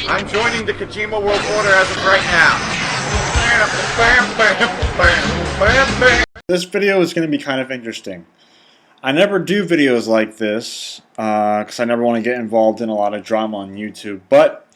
I'm joining the Kojima World Order as of right now. This video is going to be kind of interesting. I never do videos like this because I never want to get involved in a lot of drama on YouTube, but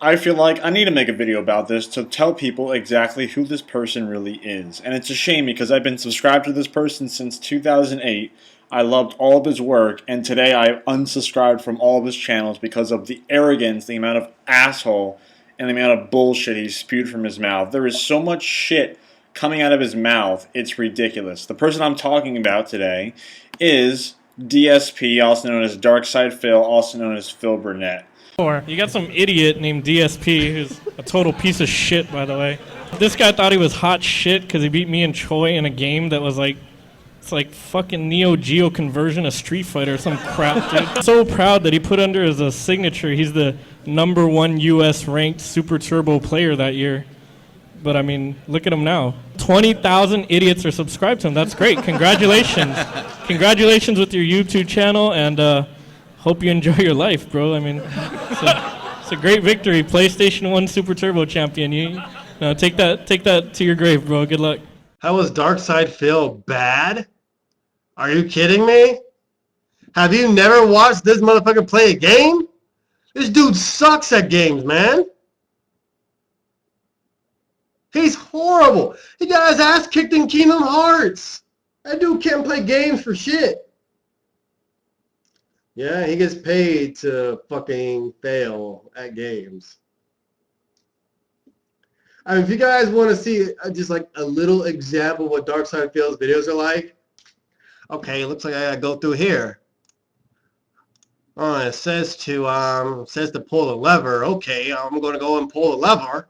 I feel like I need to make a video about this to tell people exactly who this person really is. And it's a shame because I've been subscribed to this person since 2008. I loved all of his work, and today I unsubscribed from all of his channels because of the arrogance, the amount of asshole, and the amount of bullshit he spewed from his mouth. There is so much shit coming out of his mouth, it's ridiculous. The person I'm talking about today is DSP, also known as Darkside Phil, also known as Phil Burnett. You got some idiot named DSP who's a total piece of shit, by the way. This guy thought he was hot shit because he beat me and Choi in a game that was like, it's like fucking Neo Geo conversion of Street Fighter or some crap, dude. So proud that he put under as a signature he's the #1 US ranked Super Turbo player that year. But I mean, look at him now. 20,000 idiots are subscribed to him. That's great. Congratulations. Congratulations with your YouTube channel, and hope you enjoy your life, bro. I mean, it's a great victory. PlayStation 1 Super Turbo champion. You know, take that to your grave, bro. Good luck. How was Darkside Phil bad? Are you kidding me? Have you never watched this motherfucker play a game? This dude sucks at games, man. He's horrible. He got his ass kicked in Kingdom Hearts. That dude can't play games for shit. Yeah, he gets paid to fucking fail at games. I mean, if you guys want to see just like a little example of what Darkside Phil's videos are like, okay, it looks like I gotta go through here. Oh, it says to pull the lever. Okay, I'm gonna go and pull the lever.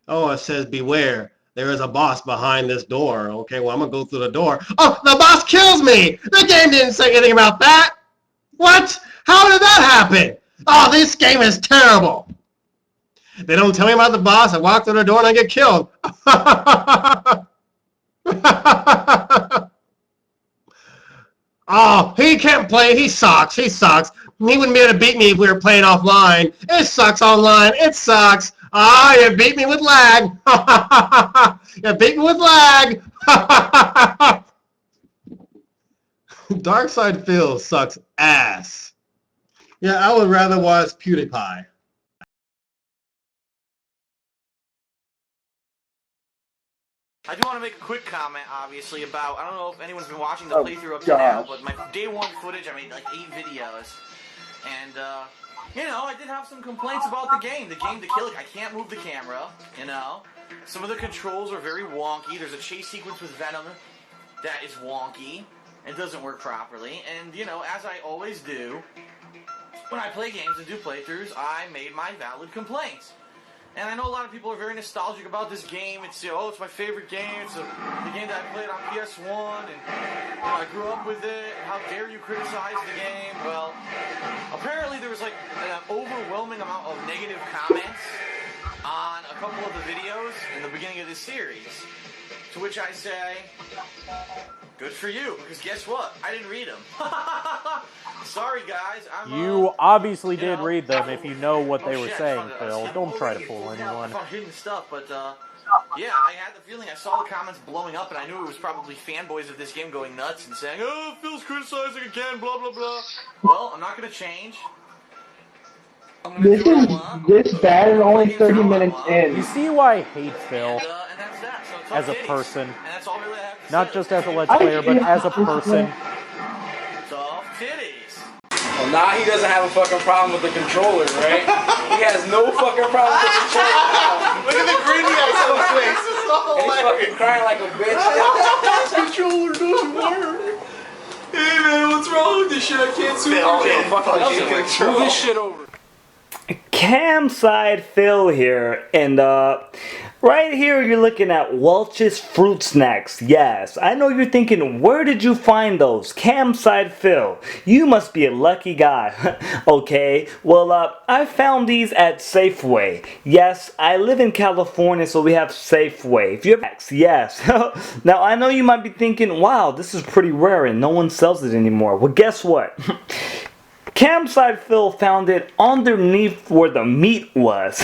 Oh, it says beware. There is a boss behind this door. Okay, well, I'm going to go through the door. Oh, the boss kills me! The game didn't say anything about that! What? How did that happen? Oh, this game is terrible! They don't tell me about the boss. I walk through the door and I get killed. Oh, he can't play. He sucks. He sucks. He wouldn't be able to beat me if we were playing offline. It sucks online. It sucks. Ah, you beat me with lag. You beat me with lag. Darkside Phil sucks ass. Yeah, I would rather watch PewDiePie. I do want to make a quick comment, obviously, about, I don't know if anyone's been watching the playthrough up to now, but my day one footage, I made like 8 videos, and, you know, I did have some complaints about the game. The kill, like, I can't move the camera, you know. Some of the controls are very wonky. There's a chase sequence with Venom that is wonky and doesn't work properly, and, you know, as I always do, when I play games and do playthroughs, I made my valid complaints. And I know a lot of people are very nostalgic about this game. It's, oh, it's my favorite game. It's the game that I played on PS1, and I grew up with it. How dare you criticize the game? Well, apparently there was like an overwhelming amount of negative comments on a couple of the videos in the beginning of this series. To which I say, good for you, because guess what? I didn't read them. Sorry, guys. You obviously did read them if you know what they were saying, Phil. Don't try to fool anyone. I found hidden stuff, but yeah, I had the feeling I saw the comments blowing up, and I knew it was probably fanboys of this game going nuts and saying, oh, Phil's criticizing again, blah, blah, blah. Well, I'm not going to change. This is this bad and only 30 minutes in. You see why I hate Phil And that's that. So as a person. And that's all really I have to Not say. just as a Let's Player, but as a person. Soft titties. Well, now he doesn't have a fucking problem with the controller, right? He has no fucking problem with the controller. Look at the grin he has on his face. This is all And he's fucking crying like a bitch. This controller doesn't work. Hey man, what's wrong with this shit? I can't see it. Move this shit over. Camside Phil here, and right here you're looking at Welch's Fruit Snacks. Yes, I know you're thinking, where did you find those? Camside Phil, you must be a lucky guy. Okay, well I found these at Safeway. Yes, I live in California, so we have Safeway. If you have, yes. Now I know you might be thinking, wow, this is pretty rare and no one sells it anymore. Well, guess what? Campsite Phil found it underneath where the meat was.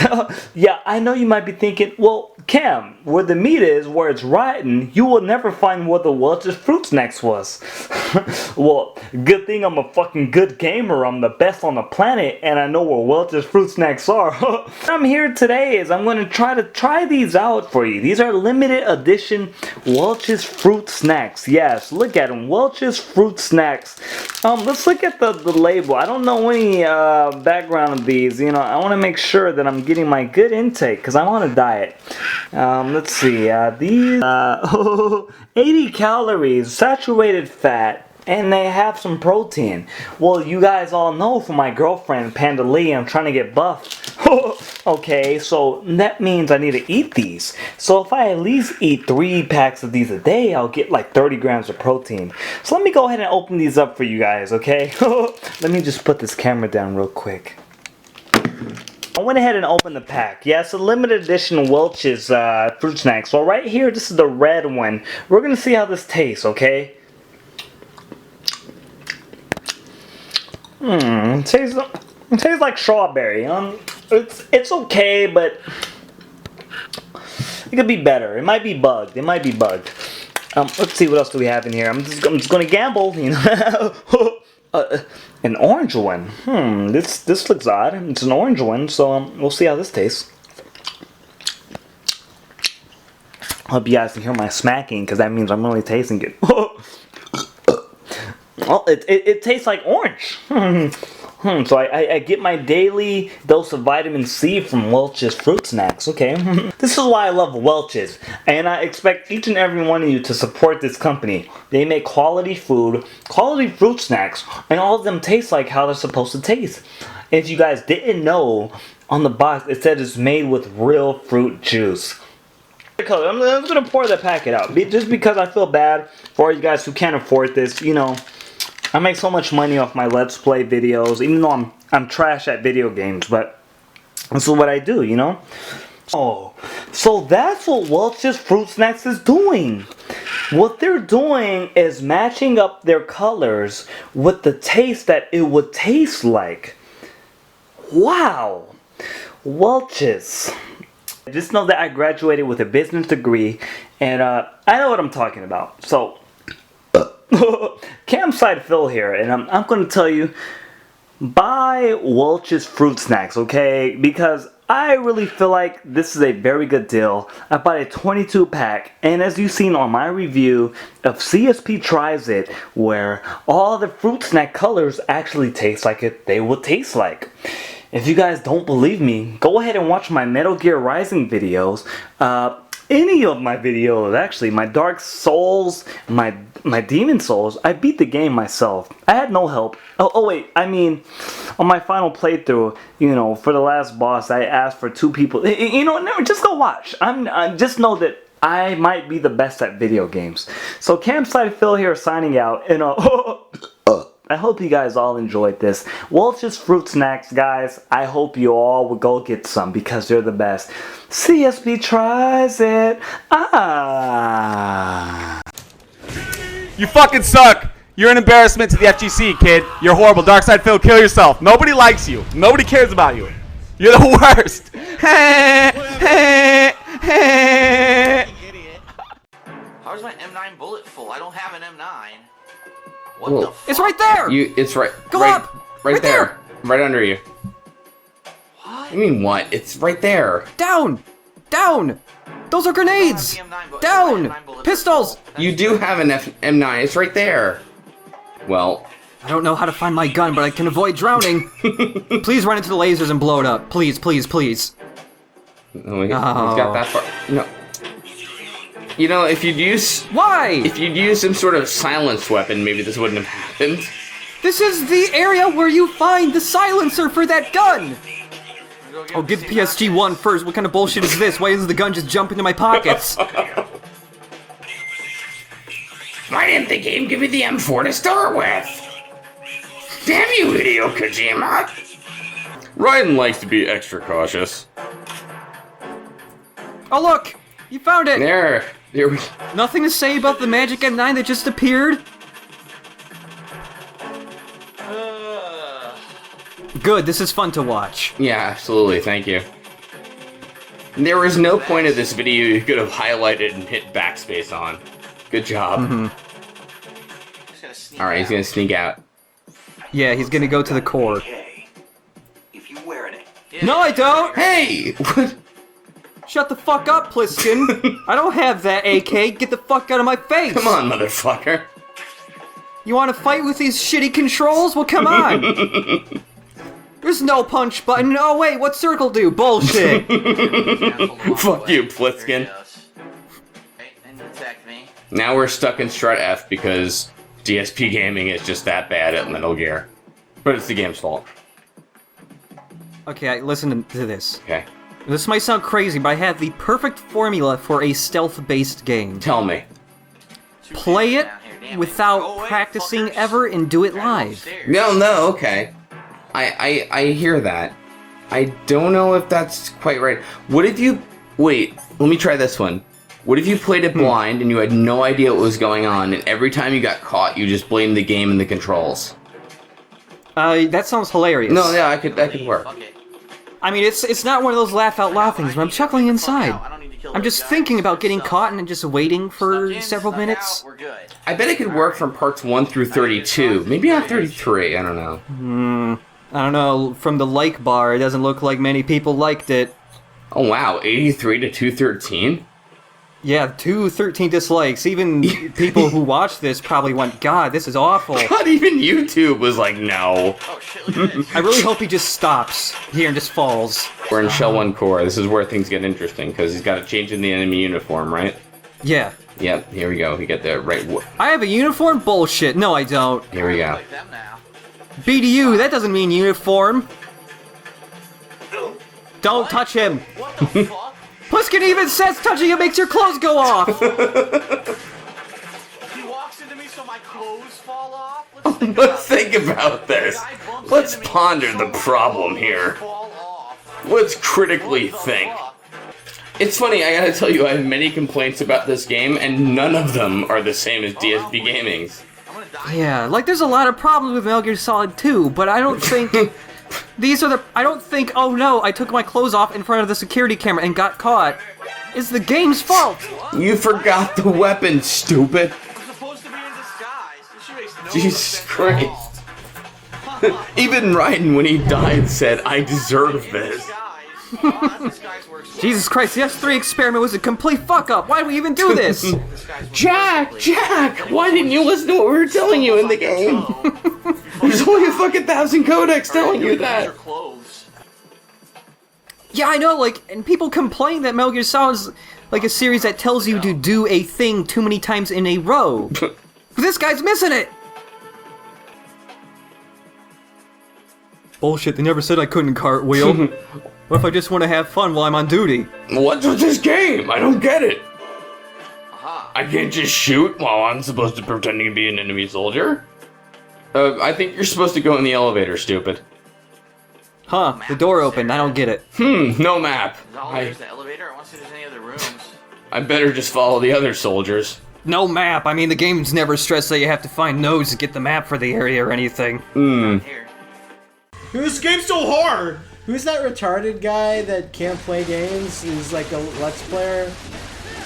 Yeah, I know you might be thinking, well, Cam, where the meat is, where it's rotten, you will never find where the Welch's Fruit Snacks was. Well, good thing I'm a fucking good gamer. I'm the best on the planet, and I know where Welch's Fruit Snacks are. What I'm here today is I'm going to try these out for you. These are limited edition Welch's Fruit Snacks. Yes, look at them. Welch's Fruit Snacks. Let's look at the label. I don't know any background of these. You know, I want to make sure that I'm getting my good intake because I'm on a diet. Let's see. These 80 calories, saturated fat, and they have some protein. Well, you guys all know from my girlfriend Panda Lee, I'm trying to get buff. Okay, so that means I need to eat these. So if I at least eat 3 packs of these a day, I'll get like 30 grams of protein. So let me go ahead and open these up for you guys, okay? Let me just put this camera down real quick. I went ahead and opened the pack. Yeah, it's a limited edition Welch's fruit snack. So right here, this is the red one. We're gonna see how this tastes, okay? It tastes like strawberry. It's okay, but it could be better. It might be bugged. Let's see what else do we have in here. I'm just gonna gamble, you know. An orange one. This looks odd. It's an orange one, so we'll see how this tastes. Hope you guys can hear my smacking, because that means I'm really tasting it. Well, it tastes like orange. So I get my daily dose of vitamin C from Welch's Fruit Snacks, okay? This is why I love Welch's, and I expect each and every one of you to support this company. They make quality food, quality fruit snacks, and all of them taste like how they're supposed to taste. If you guys didn't know, on the box it said it's made with real fruit juice. I'm gonna pour the packet out, just because I feel bad for all you guys who can't afford this, you know. I make so much money off my Let's Play videos, even though I'm trash at video games, but this is what I do, you know? Oh, so that's what Welch's Fruit Snacks is doing. What they're doing is matching up their colors with the taste that it would taste like. Wow. Welch's. Just know that I graduated with a business degree, and I know what I'm talking about. So, Campsite Phil here, and I'm going to tell you, buy Welch's Fruit Snacks, okay? Because I really feel like this is a very good deal. I bought a 22 pack, and as you've seen on my review of DSP Tries It, where all the fruit snack colors actually taste like they would taste like. If you guys don't believe me, go ahead and watch my Metal Gear Rising videos. Any of my videos, actually, my Dark Souls, my Demon Souls, I beat the game myself. I had no help. Oh wait, I mean, on my final playthrough, you know, for the last boss, I asked for 2 people. You know, no, just go watch. Just know that I might be the best at video games. So Campsite Phil here signing out, and I hope you guys all enjoyed this. Welch's Fruit Snacks, guys, I hope you all will go get some because they're the best. DSP Tries It. You fucking suck. You're an embarrassment to the FGC, kid. You're horrible. Darkside Phil, kill yourself. Nobody likes you. Nobody cares about you. You're the worst. How's my M9 bullet full? I don't have an M9. What the fuck? It's right there! It's right. Go up! Right there. Right under you. What? You mean what? It's right there. Down! Down! Those are grenades! Down! Pistols! You do have an M9. It's right there. Well, I don't know how to find my gun, but I can avoid drowning. Please run into the lasers and blow it up. Please, please, please. we've got that far. No. You know, if you'd use... Why? If you'd use some sort of silence weapon, maybe this wouldn't have happened. This is the area where you find the silencer for that gun! Oh, get the PSG-1 first. What kind of bullshit is this? Why doesn't the gun just jump into my pockets? Why didn't the game give me the M4 to start with? Damn you, Hideo Kojima! Raiden likes to be extra cautious. Oh, look! You found it! There we... Nothing to say about the magic M9 that just appeared? Good, this is fun to watch. Yeah, absolutely, thank you. There was no point of this video you could have highlighted and hit backspace on. Good job. Alright, he's gonna sneak out. Yeah, he's gonna go to the core. No, I don't! Hey! What? Shut the fuck up, Pliskin! I don't have that AK, get the fuck out of my face! Come on, motherfucker. You wanna fight with these shitty controls? Well, come on! There's no punch button. Oh wait, what circle do? Bullshit! Fuck you, Pliskin. Now we're stuck in Strut F because DSP Gaming is just that bad at Metal Gear. But it's the game's fault. Okay, listen to this. Okay. This might sound crazy, but I have the perfect formula for a stealth-based game. Tell me. Play it without practicing ever and do it live. No, okay. I hear that. I don't know if that's quite right. What if you... Wait, let me try this one. What if you played it blind and you had no idea what was going on, and every time you got caught, you just blamed the game and the controls? That sounds hilarious. No, yeah, that could work. I mean, it's not one of those laugh-out-loud things, but I'm chuckling inside. I'm just thinking about getting caught and just waiting for several minutes. I bet it could work from parts 1 through 32. Maybe not 33, I don't know. I don't know, from the like bar, it doesn't look like many people liked it. Oh wow, 83 to 213? Yeah, 213 dislikes. Even people who watch this probably went, God, this is awful. God, even YouTube was like, no. I really hope he just stops here and just falls. We're in Shell 1 core. This is where things get interesting, because he's got to change in the enemy uniform, right? Yeah. Yep, here we go. We get the right... I have a uniform? Bullshit. No, I don't. Here we go. BDU, that doesn't mean uniform. Don't touch him. What the fuck? Pliskin even says touching him makes your clothes go off. He walks into me so my clothes fall off? Let's think about this. Let's ponder the problem here. Let's critically think. It's funny, I gotta tell you, I have many complaints about this game, and none of them are the same as DSP Gaming's. Yeah, like there's a lot of problems with Metal Gear Solid 2, but I don't think... These are the... I don't think, oh no, I took my clothes off in front of the security camera and got caught. It's the game's fault. You forgot the weapon, stupid. I'm supposed to be in disguise. Jesus Christ. Even Raiden, when he died, said, I deserve this. Jesus Christ, the S3 experiment was a complete fuck-up. Why do we even do this? Jack! Why didn't you listen to what we were telling you in the game? There's only a fucking 1,000 codecs telling you that. Yeah, I know, like, and people complain that Metal Gear Solid is like a series that tells you to do a thing too many times in a row. But this guy's missing it! Bullshit, they never said I couldn't cartwheel. What if I just want to have fun while I'm on duty? What's with this game? I don't get it. I can't just shoot while I'm supposed to pretending to be an enemy soldier? I think you're supposed to go in the elevator, stupid. Huh, the door opened, I don't get it. No map. There's the elevator. I want to see if there's any other rooms. I better just follow the other soldiers. No map, I mean the game's never stressed that you have to find nodes to get the map for the area or anything. This game's so hard! Who's that retarded guy that can't play games? He's like a Let's Player?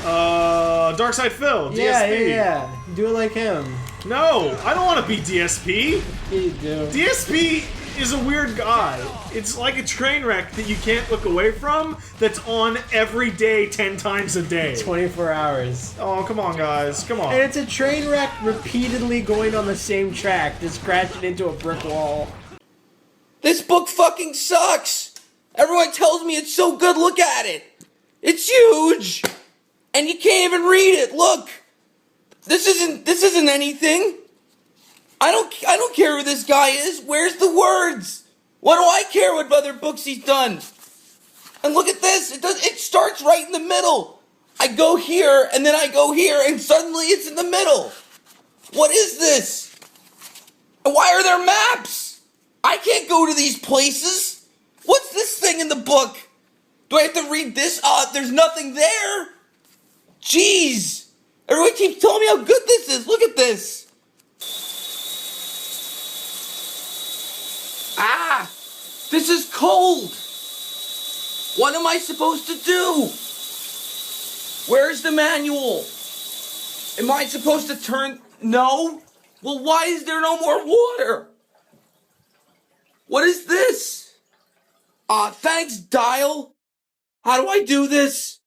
Darkside Phil, DSP. Yeah. Do it like him. No, I don't want to be DSP. Yeah, you do. DSP is a weird guy. It's like a train wreck that you can't look away from, that's on every day 10 times a day. 24 hours. Oh, come on, guys. Come on. And it's a train wreck repeatedly going on the same track, just crashing into a brick wall. This book fucking sucks! Everyone tells me it's so good, look at it! It's huge! And you can't even read it, look! This isn't anything! I don't care who this guy is, where's the words? What do I care what other books he's done? And look at this, it starts right in the middle! I go here, and then I go here, and suddenly it's in the middle! What is this? And why are there maps? I can't go to these places! What's this thing in the book? Do I have to read this? There's nothing there! Jeez! Everyone keeps telling me how good this is! Look at this! This is cold. What am I supposed to do? Where's the manual? Am I supposed to turn... No? Well, why is there no more water? What is this? Thanks, dial. How do I do this?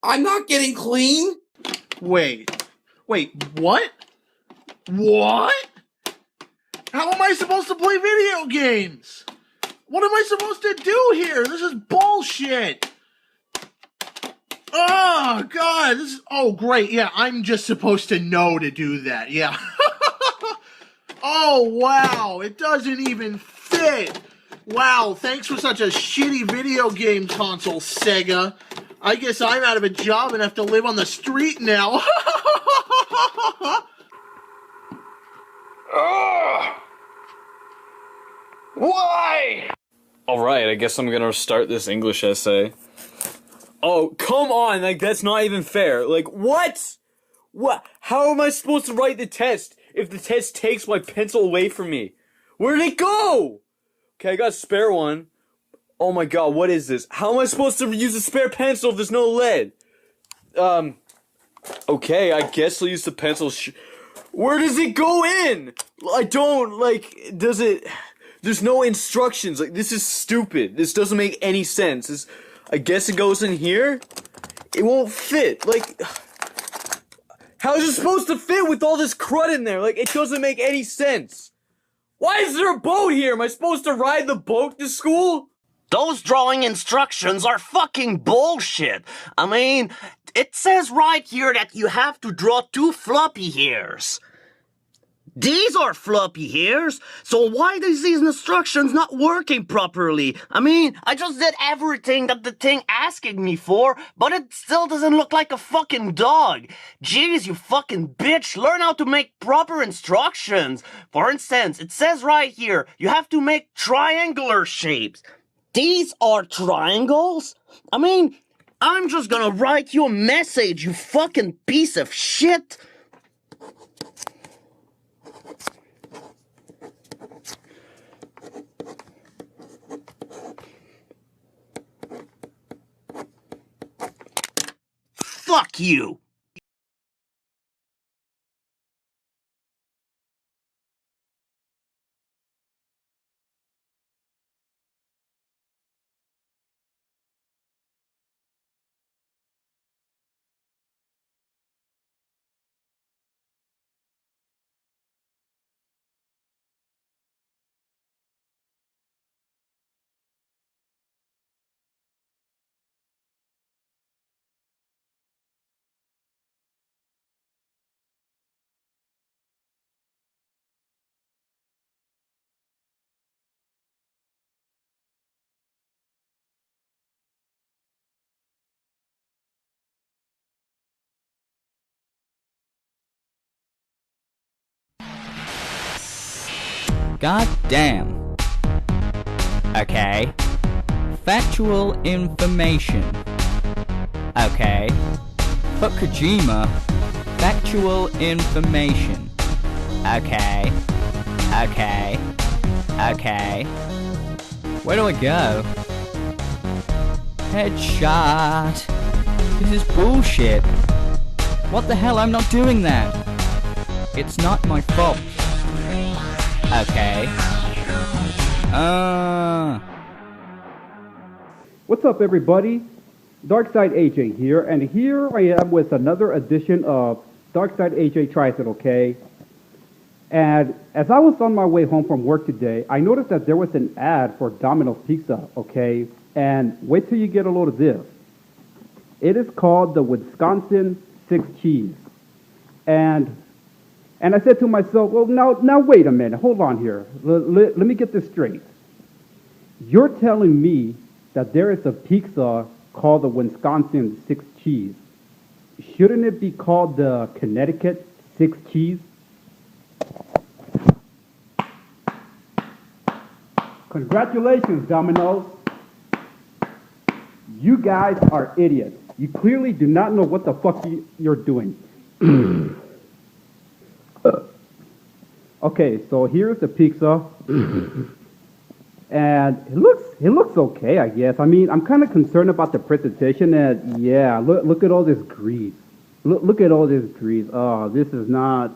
I'm not getting clean. Wait, what? What? How am I supposed to play video games? What am I supposed to do here? This is bullshit. Oh, God. Oh, great. Yeah, I'm just supposed to know to do that. Yeah. Oh, wow. It doesn't even fit. Wow, thanks for such a shitty video game console, Sega. I guess I'm out of a job and have to live on the street now. Why? Alright, I guess I'm gonna start this English essay. Oh, come on, like, that's not even fair. Like, what? What? How am I supposed to write the test if the test takes my pencil away from me? Where did it go? Okay, I got a spare one. Oh my god, what is this? How am I supposed to use a spare pencil if there's no lead? Okay, I guess I'll use the pencil. Where does it go in? I don't, like, does it... There's no instructions. Like, this is stupid. This doesn't make any sense. I guess it goes in here? It won't fit. Like, how is it supposed to fit with all this crud in there? Like, it doesn't make any sense. Why is there a boat here? Am I supposed to ride the boat to school? Those drawing instructions are fucking bullshit. I mean, it says right here that you have to draw 2 floppy hairs. These are floppy hairs, so why is these instructions not working properly? I mean, I just did everything that the thing asking me for, but it still doesn't look like a fucking dog. Jeez, you fucking bitch, learn how to make proper instructions. For instance, it says right here, you have to make triangular shapes. These are triangles? I mean, I'm just gonna write you a message, you fucking piece of shit. Fuck you! God damn. Okay. Factual information. Okay. Fuck Kojima. Factual information. Okay. Okay. Okay. Where do I go? Headshot. This is bullshit. What the hell? I'm not doing that. It's not my fault. Okay. What's up, everybody? DarksydeAJ here, and here I am with another edition of DarksydeAJ Tries It, okay? And as I was on my way home from work today, I noticed that there was an ad for Domino's Pizza, okay? And wait till you get a load of this. It is called the Wisconsin 6 Cheese. And I said to myself, well, now wait a minute, hold on here. Let me get this straight. You're telling me that there is a pizza called the Wisconsin 6 Cheese. Shouldn't it be called the Connecticut 6 Cheese? Congratulations, Domino's. You guys are idiots. You clearly do not know what the fuck you're doing. Okay, so here's the pizza. And it looks okay, I guess. I mean, I'm kind of concerned about the presentation. And yeah, look at all this grease. Look at all this grease. Oh, this is not.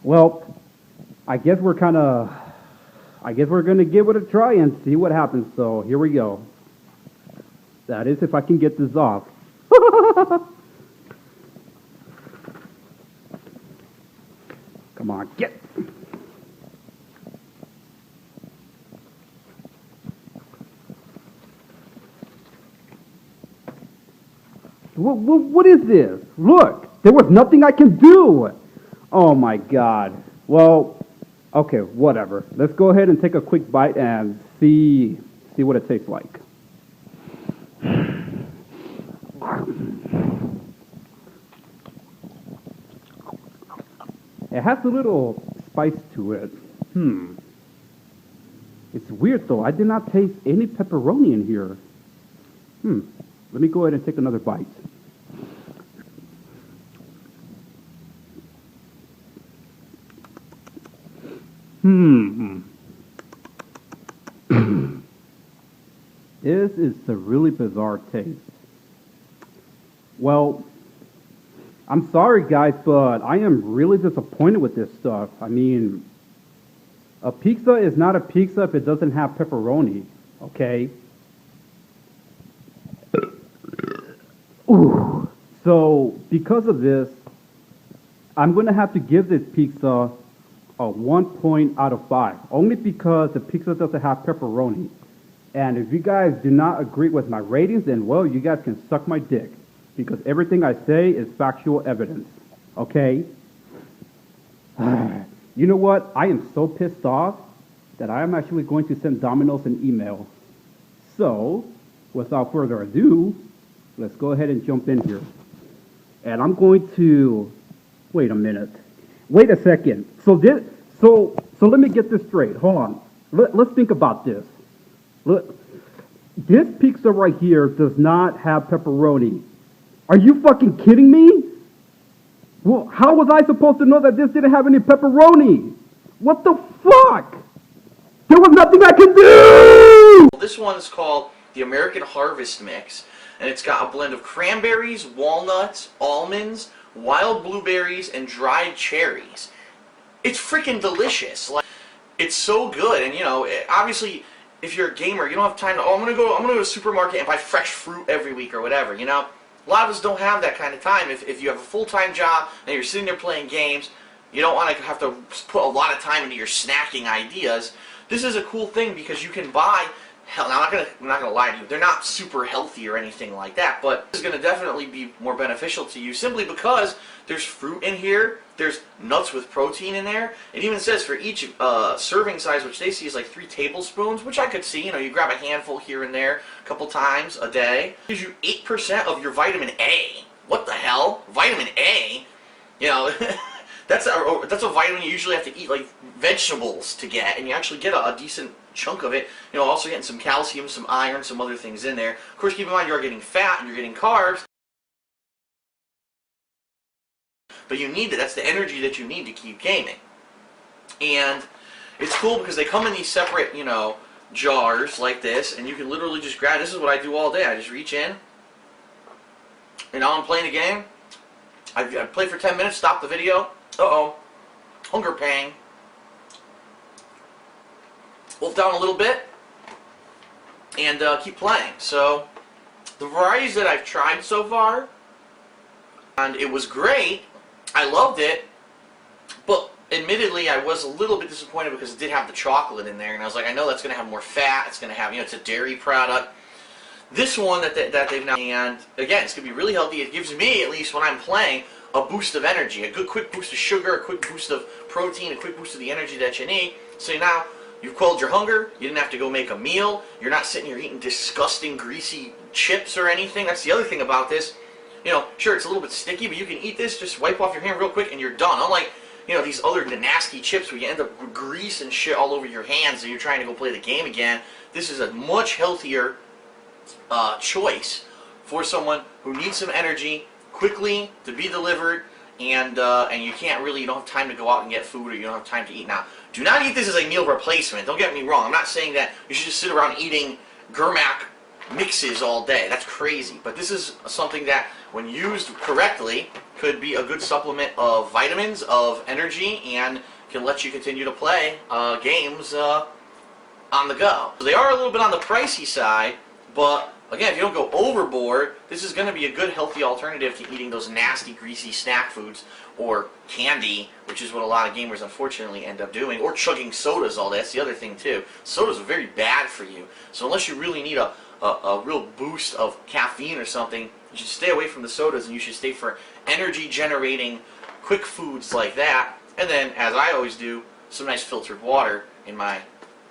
Well, I guess we're gonna give it a try and see what happens. So here we go. That is, if I can get this off. Come on, get. What is this? Look, there was nothing I can do. Oh my God. Well, okay, whatever. Let's go ahead and take a quick bite and see what it tastes like. It has a little spice to it. It's weird though. I did not taste any pepperoni in here. Let me go ahead and take another bite. This is a really bizarre taste. Well, I'm sorry guys, but I am really disappointed with this stuff. I mean, a pizza is not a pizza if it doesn't have pepperoni, okay? Ooh. So, because of this, I'm going to have to give this pizza a 1 point out of 5. Only because the pizza doesn't have pepperoni. And if you guys do not agree with my ratings, then, well, you guys can suck my dick. Because everything I say is factual evidence. Okay? You know what? I am so pissed off that I am actually going to send Domino's an email. So, without further ado, let's go ahead and jump in here. And I'm going to... Wait a minute. Wait a second. So let me get this straight. Hold on. Let's think about this. Look, this pizza right here does not have pepperoni. Are you fucking kidding me? Well, how was I supposed to know that this didn't have any pepperoni? What the fuck? There was nothing I could do! This one is called the American Harvest Mix, and it's got a blend of cranberries, walnuts, almonds, wild blueberries, and dried cherries. It's freaking delicious. Like, it's so good, and you know, obviously, if you're a gamer, you don't have time to, I'm gonna go to a supermarket and buy fresh fruit every week or whatever, you know? A lot of us don't have that kind of time. If you have a full-time job and you're sitting there playing games, you don't want to have to put a lot of time into your snacking ideas. This is a cool thing because you can buy, hell, now I'm not gonna lie to you, they're not super healthy or anything like that, but it's gonna definitely be more beneficial to you simply because there's fruit in here, there's nuts with protein in there. It even says for each serving size, which they see is like 3 tablespoons, which I could see. You know, you grab a handful here and there a couple times a day. It gives you 8% of your vitamin A. What the hell? Vitamin A? You know, that's a vitamin you usually have to eat like vegetables to get, and you actually get a decent chunk of it. You know, also getting some calcium, some iron, some other things in there. Of course, keep in mind you are getting fat and you're getting carbs. But you need it. That's the energy that you need to keep gaming. And it's cool because they come in these separate, you know, jars like this, and you can literally just grab. This is what I do all day. I just reach in, and now I'm playing a game. I play for 10 minutes, stop the video. Uh-oh. Hunger pang. Wolf down a little bit, and keep playing. So, the varieties that I've tried so far, and it was great. I loved it, but admittedly I was a little bit disappointed because it did have the chocolate in there, and I was like, I know that's going to have more fat, it's going to have, you know, it's a dairy product. This one that they've now, and again, it's going to be really healthy. It gives me, at least when I'm playing, a boost of energy, a good quick boost of sugar, a quick boost of protein, a quick boost of the energy that you need. So now, you've quelled your hunger, you didn't have to go make a meal, you're not sitting here eating disgusting, greasy chips or anything. That's the other thing about this. You know, sure, it's a little bit sticky, but you can eat this, just wipe off your hand real quick, and you're done. Unlike, you know, these other nasty chips where you end up with grease and shit all over your hands and you're trying to go play the game again. This is a much healthier choice for someone who needs some energy quickly to be delivered, and you can't really, you don't have time to go out and get food, or you don't have time to eat. Now, do not eat this as a meal replacement. Don't get me wrong. I'm not saying that you should just sit around eating Gurmak mixes all day. That's crazy. But this is something that, when used correctly, could be a good supplement of vitamins, of energy, and can let you continue to play games on the go. So they are a little bit on the pricey side, but again, if you don't go overboard, this is going to be a good, healthy alternative to eating those nasty, greasy snack foods, or candy, which is what a lot of gamers unfortunately end up doing, or chugging sodas all day. That's the other thing too. Sodas are very bad for you. So unless you really need a real boost of caffeine or something, you should stay away from the sodas, and you should stay for energy-generating, quick foods like that. And then, as I always do, some nice filtered water in my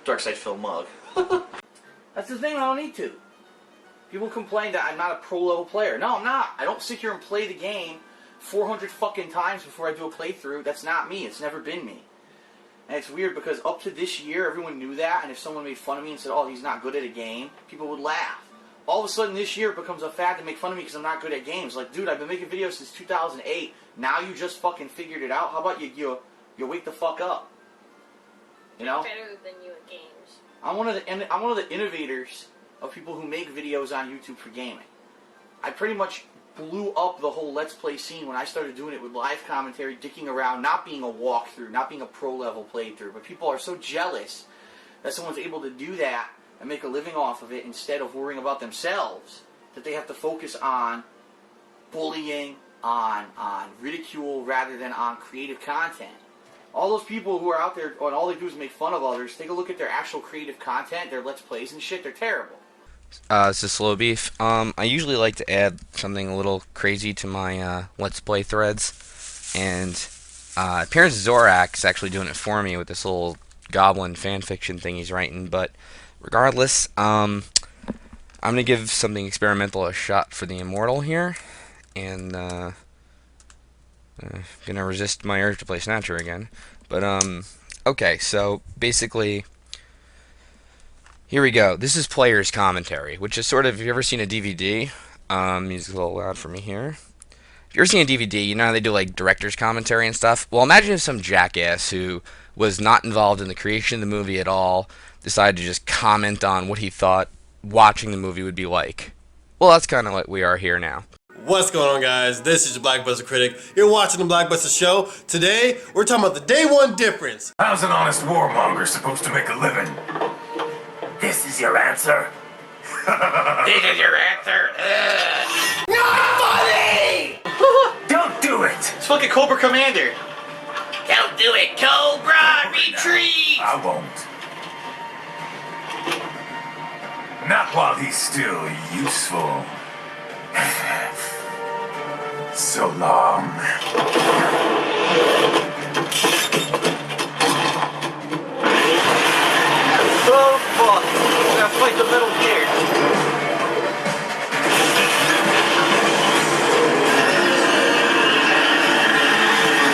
Darkside Phil mug. That's the thing, I don't need to. People complain that I'm not a pro-level player. No, I'm not. I don't sit here and play the game 400 fucking times before I do a playthrough. That's not me. It's never been me. And it's weird because up to this year, everyone knew that, and if someone made fun of me and said, oh, he's not good at a game, people would laugh. All of a sudden this year it becomes a fad to make fun of me because I'm not good at games. Like, dude, I've been making videos since 2008. Now you just fucking figured it out? How about you wake the fuck up? You know? Better than you at games. I'm one of the innovators of people who make videos on YouTube for gaming. I pretty much blew up the whole Let's Play scene when I started doing it with live commentary, dicking around, not being a walkthrough, not being a pro-level playthrough. But people are so jealous that someone's able to do that and make a living off of it instead of worrying about themselves, that they have to focus on bullying, on ridicule, rather than on creative content. All those people who are out there and all they do is make fun of others, take a look at their actual creative content, their Let's Plays and shit, they're terrible. This is Slowbeef. I usually like to add something a little crazy to my Let's Play threads, and Appearance Zorak is actually doing it for me with this little goblin fanfiction thing he's writing, but regardless, I'm going to give something experimental a shot for the Immortal here, and going to resist my urge to play Snatcher again. But, okay, so basically, here we go. This is player's commentary, which is sort of, if you've ever seen a DVD, music's a little loud for me here. If you've ever seen a DVD, you know how they do like director's commentary and stuff? Well, imagine if some jackass who was not involved in the creation of the movie at all decided to just comment on what he thought watching the movie would be like. Well, that's kind of what we are here now. What's going on, guys? This is your BlackbusterCritic. You're watching the Blackbuster Show. Today, we're talking about the day one difference. How's an honest warmonger supposed to make a living? This is your answer? This is your answer? Not funny! Don't do it! It's fucking Cobra Commander. Don't do it, Cobra! Retreat! I won't. Not while he's still useful. So long. Oh fuck! We gotta fight the Metal Gear.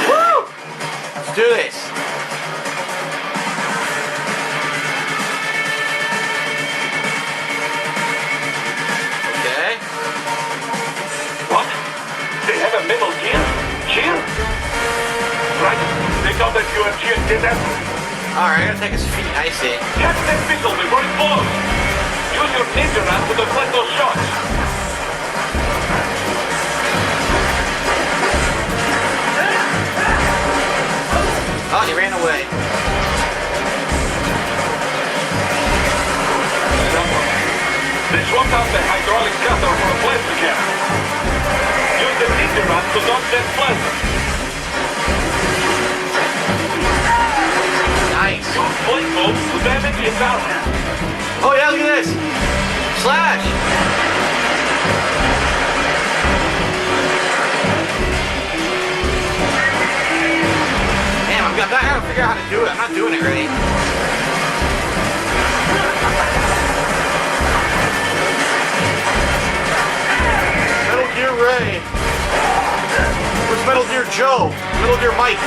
Woo! Let's do this. Okay. What? They have a Metal Gear? Cheer? Right. They thought that you and Cheer did that. Alright, I gotta take his feet. I see. Catch that missile before it blows! Use your ninja rat to deflect those shots! Oh, he ran away. They swapped out the hydraulic cutter for a plasma cannon. Use the ninja rat to dodge that plasma. Nice. Use flame bolts to damage the tower. Oh yeah, look at this. Slash. Damn, I gotta figure out how to do it. I'm not doing it right. Metal Gear Ray. Where's Metal Gear Joe? Metal Gear Mike.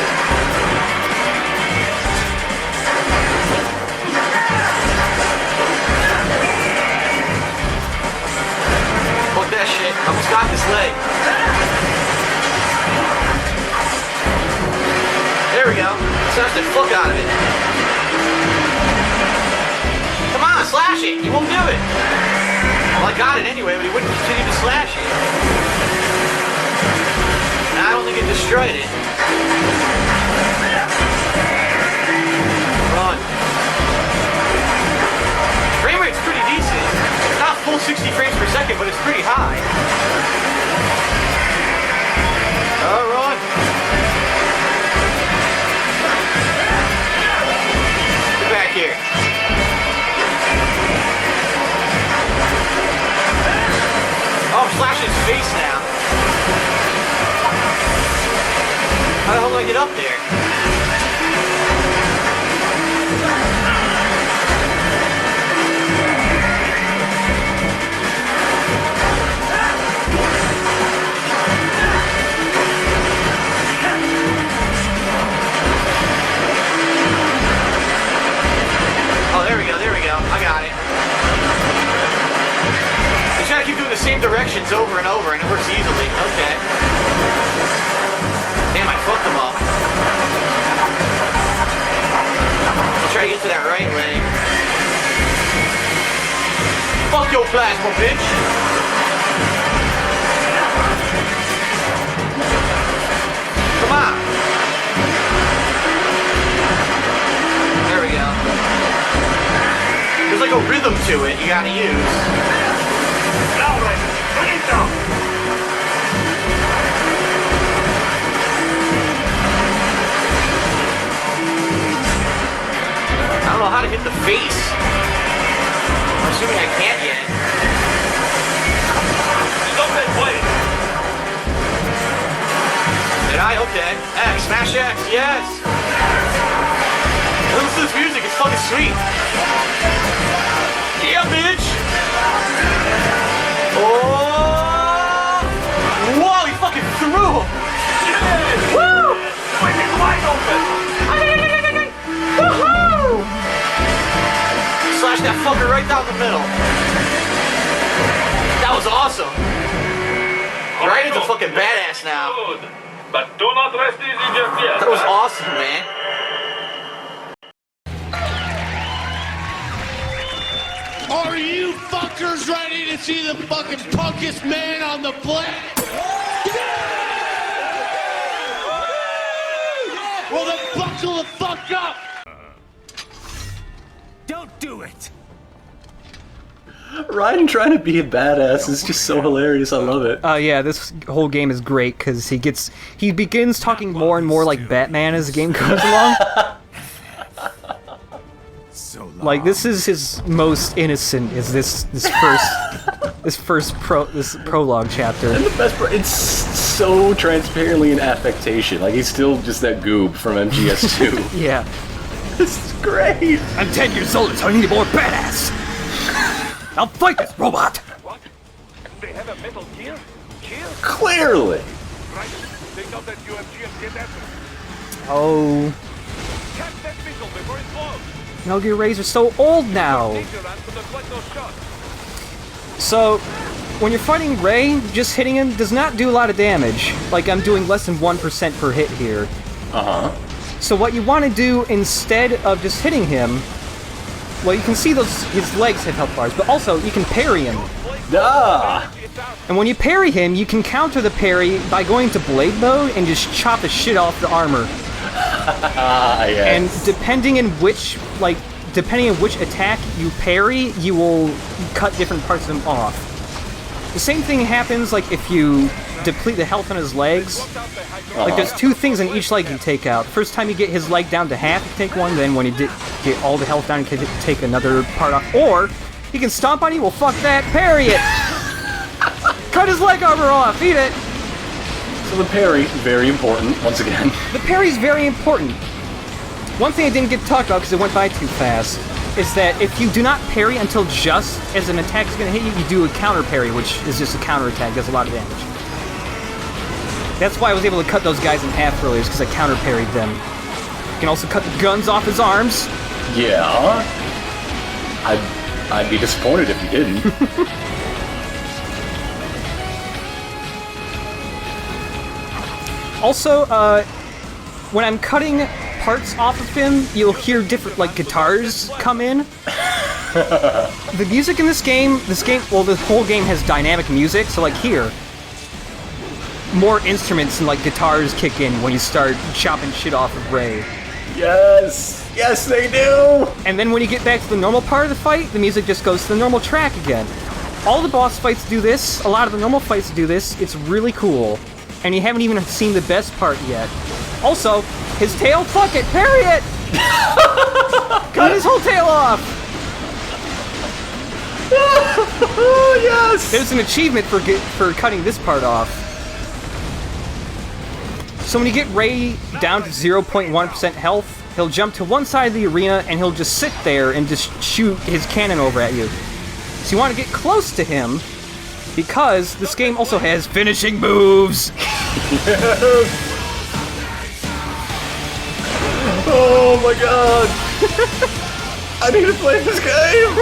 Fuck that shit. I almost got this leg. slash the fuck out of it. Come on, slash it. He won't do it. Well, I got it anyway, but he wouldn't continue to slash it. And I don't think it destroyed it. Run. Frame rate's pretty decent. It's not full 60 frames per second, but it's pretty high. Run. Get back here. Oh, I'm slashing his face now. How the hell do I get up there? Oh, there we go, I got it. You try to keep doing the same directions over and over, and it works easily. Okay. Damn, I fucked them up. I'll try to get to that right leg. Fuck your plasma, bitch! Come on! There we go. There's like a rhythm to it you gotta use. Now, right, bring it down! I don't know how to hit the face. I'm assuming I can't yet. Stop that way! Did I? Okay. X, smash X, yes! Listen to this music, it's fucking sweet. Yeah, bitch! Oh! Whoa, he fucking threw him! Yeah. Woo! Fucking wide open! Woohoo! Slash that fucker right down the middle. That was awesome. Right into fucking badass now. But do not rest easy just yet. That was awesome, man. Are you fuckers ready to see the fucking punkest man on the planet? Well, then buckle the fuck up! Don't do it! Ryan trying to be a badass is just so hilarious. I love it. Yeah, this whole game is great because he begins talking more and more like Batman as the game goes along. Like this is his most innocent. Is this first prologue chapter? And the best part, it's so transparently an affectation. Like he's still just that goob from MGS2. Yeah. This is great. I'm 10 years old, so I need a more badass. I'll fight this robot! What? They have a metal gear? Gear? Clearly! Right. Take out that UMG and get after it. Oh. Catch that missile before it blows. Metal Gear Rays are so old now! So, when you're fighting Ray, just hitting him does not do a lot of damage. Like, I'm doing less than 1% per hit here. Uh-huh. So what you want to do instead of just hitting him, well, you can see his legs have health bars, but also you can parry him. Ah! And when you parry him, you can counter the parry by going to blade mode and just chop the shit off the armor. Yes. And depending on which attack you parry, you will cut different parts of him off. The same thing happens like if you deplete the health on his legs. Like there's two things on each leg you take out. First time you get his leg down to half, you take one. Then when you get all the health down, you can take another part off. Or he can stomp on you. Well, fuck that. Parry it. Cut his leg armor off. Eat it. So the parry, very important. Once again, the parry's very important. One thing I didn't get to talk about because it went by too fast is that if you do not parry until just as an attack is going to hit you, you do a counter parry, which is just a counter attack, does a lot of damage. That's why I was able to cut those guys in half earlier, because I counter parried them. You can also cut the guns off his arms. Yeah. I'd be disappointed if you didn't. Also, when I'm cutting parts off of him, you'll hear different, like, guitars come in. The music in this game, well, the whole game has dynamic music, so, like, here, more instruments and, like, guitars kick in when you start chopping shit off of Ray. Yes! Yes, they do! And then when you get back to the normal part of the fight, the music just goes to the normal track again. All the boss fights do this, a lot of the normal fights do this, it's really cool. And you haven't even seen the best part yet. Also, his tail, fuck it, parry it! Cut his whole tail off! Oh, yes! There's an achievement for cutting this part off. So when you get Ray down to 0.1% health, he'll jump to one side of the arena and he'll just sit there and just shoot his cannon over at you. So you want to get close to him, because this game also has finishing moves! Oh my god! I need to play this game!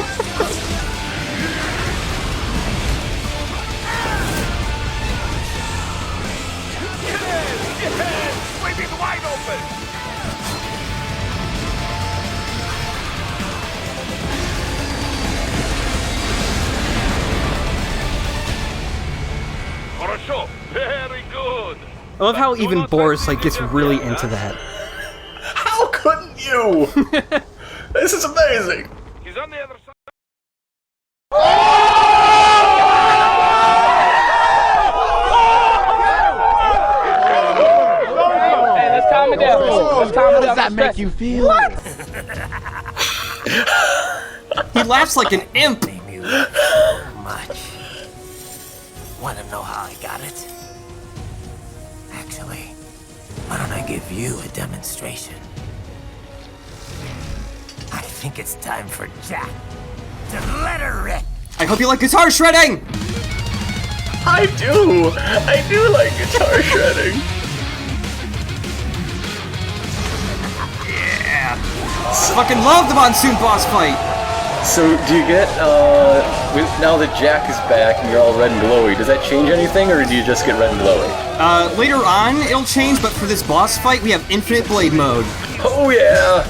Sweeping wide open! For a show, very good! I love how even Boris, like, gets really into that. How couldn't you? This is amazing! He's on the other side. Hey, let's calm it down. Let's calm it down. How does that make you feel? What? He laughs like an imp! Much. Want to know how I got it? Actually, why don't I give you a demonstration? I think it's time for Jack to let her rip. I hope you like guitar shredding! I do! I do like guitar shredding. Yeah! Fucking love the Monsoon boss fight! So, do you get, now that Jack is back and you're all red and glowy, does that change anything, or do you just get red and glowy? Later on, it'll change, but for this boss fight, we have infinite blade mode. Oh yeah!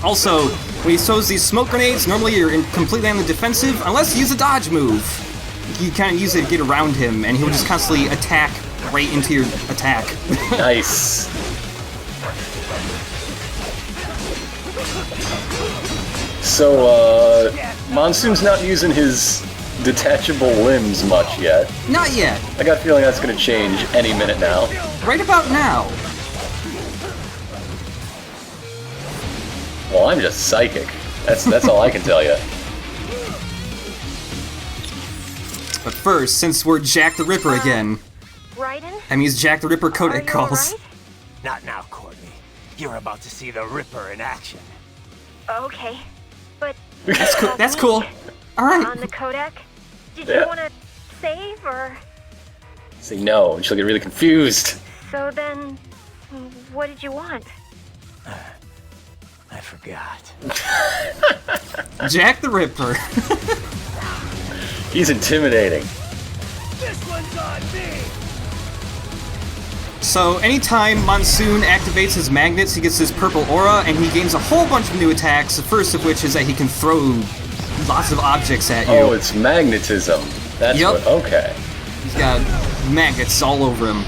Also, when he throws these smoke grenades, normally you're completely on the defensive, unless you use a dodge move. You kind of use it to get around him, and he'll just constantly attack right into your attack. Nice. So, Monsoon's not using his detachable limbs much yet. Not yet. I got a feeling that's gonna change any minute now. Right about now. Well, I'm just psychic. That's all I can tell you. But first, since we're Jack the Ripper again, Raiden? I mean, it's Jack the Ripper codec calls. Right? Not now, Courtney. You're about to see the Ripper in action. Okay, but That's cool. That's cool. All right. on the codec, did Yeah. you want to save or? Say no, and she'll get really confused. So then, what did you want? I forgot. Jack the Ripper. He's intimidating. This one's on me! So anytime Monsoon activates his magnets, he gets this purple aura, and he gains a whole bunch of new attacks, the first of which is that he can throw lots of objects at you. Oh, it's magnetism. That's Yep. what, okay. He's got magnets all over him.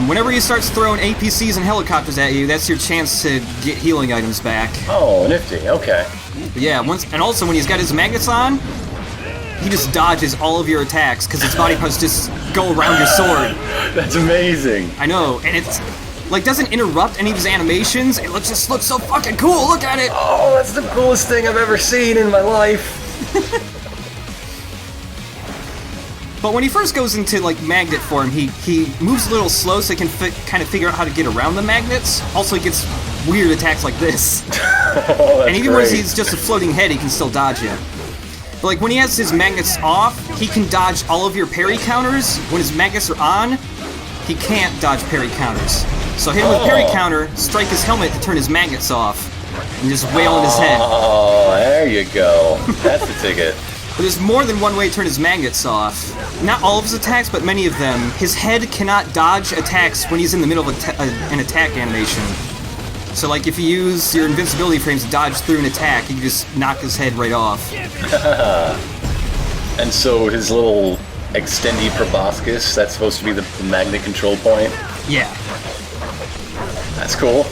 Whenever he starts throwing APCs and helicopters at you, that's your chance to get healing items back. Oh, nifty, okay. But yeah, and also when he's got his magnets on, he just dodges all of your attacks, because his body parts just go around your sword. That's amazing. I know, and it's, like, doesn't interrupt any of his animations. It just looks so fucking cool, look at it! Oh, that's the coolest thing I've ever seen in my life. But when he first goes into, like, magnet form, he moves a little slow so he can kind of figure out how to get around the magnets. Also, he gets weird attacks like this. Oh, and even when great. he's just a floating head, he can still dodge you. But, like, when he has his magnets off, he can dodge all of your parry counters. When his magnets are on, he can't dodge parry counters. So hit him with parry counter, strike his helmet to turn his magnets off, and just wail on his head. Oh, there you go. That's the ticket. But there's more than one way to turn his magnets off. Not all of his attacks, but many of them. His head cannot dodge attacks when he's in the middle of an attack animation. So, like, if you use your invincibility frames to dodge through an attack, you can just knock his head right off. And so his little extendy proboscis, that's supposed to be the magnet control point? Yeah. That's cool.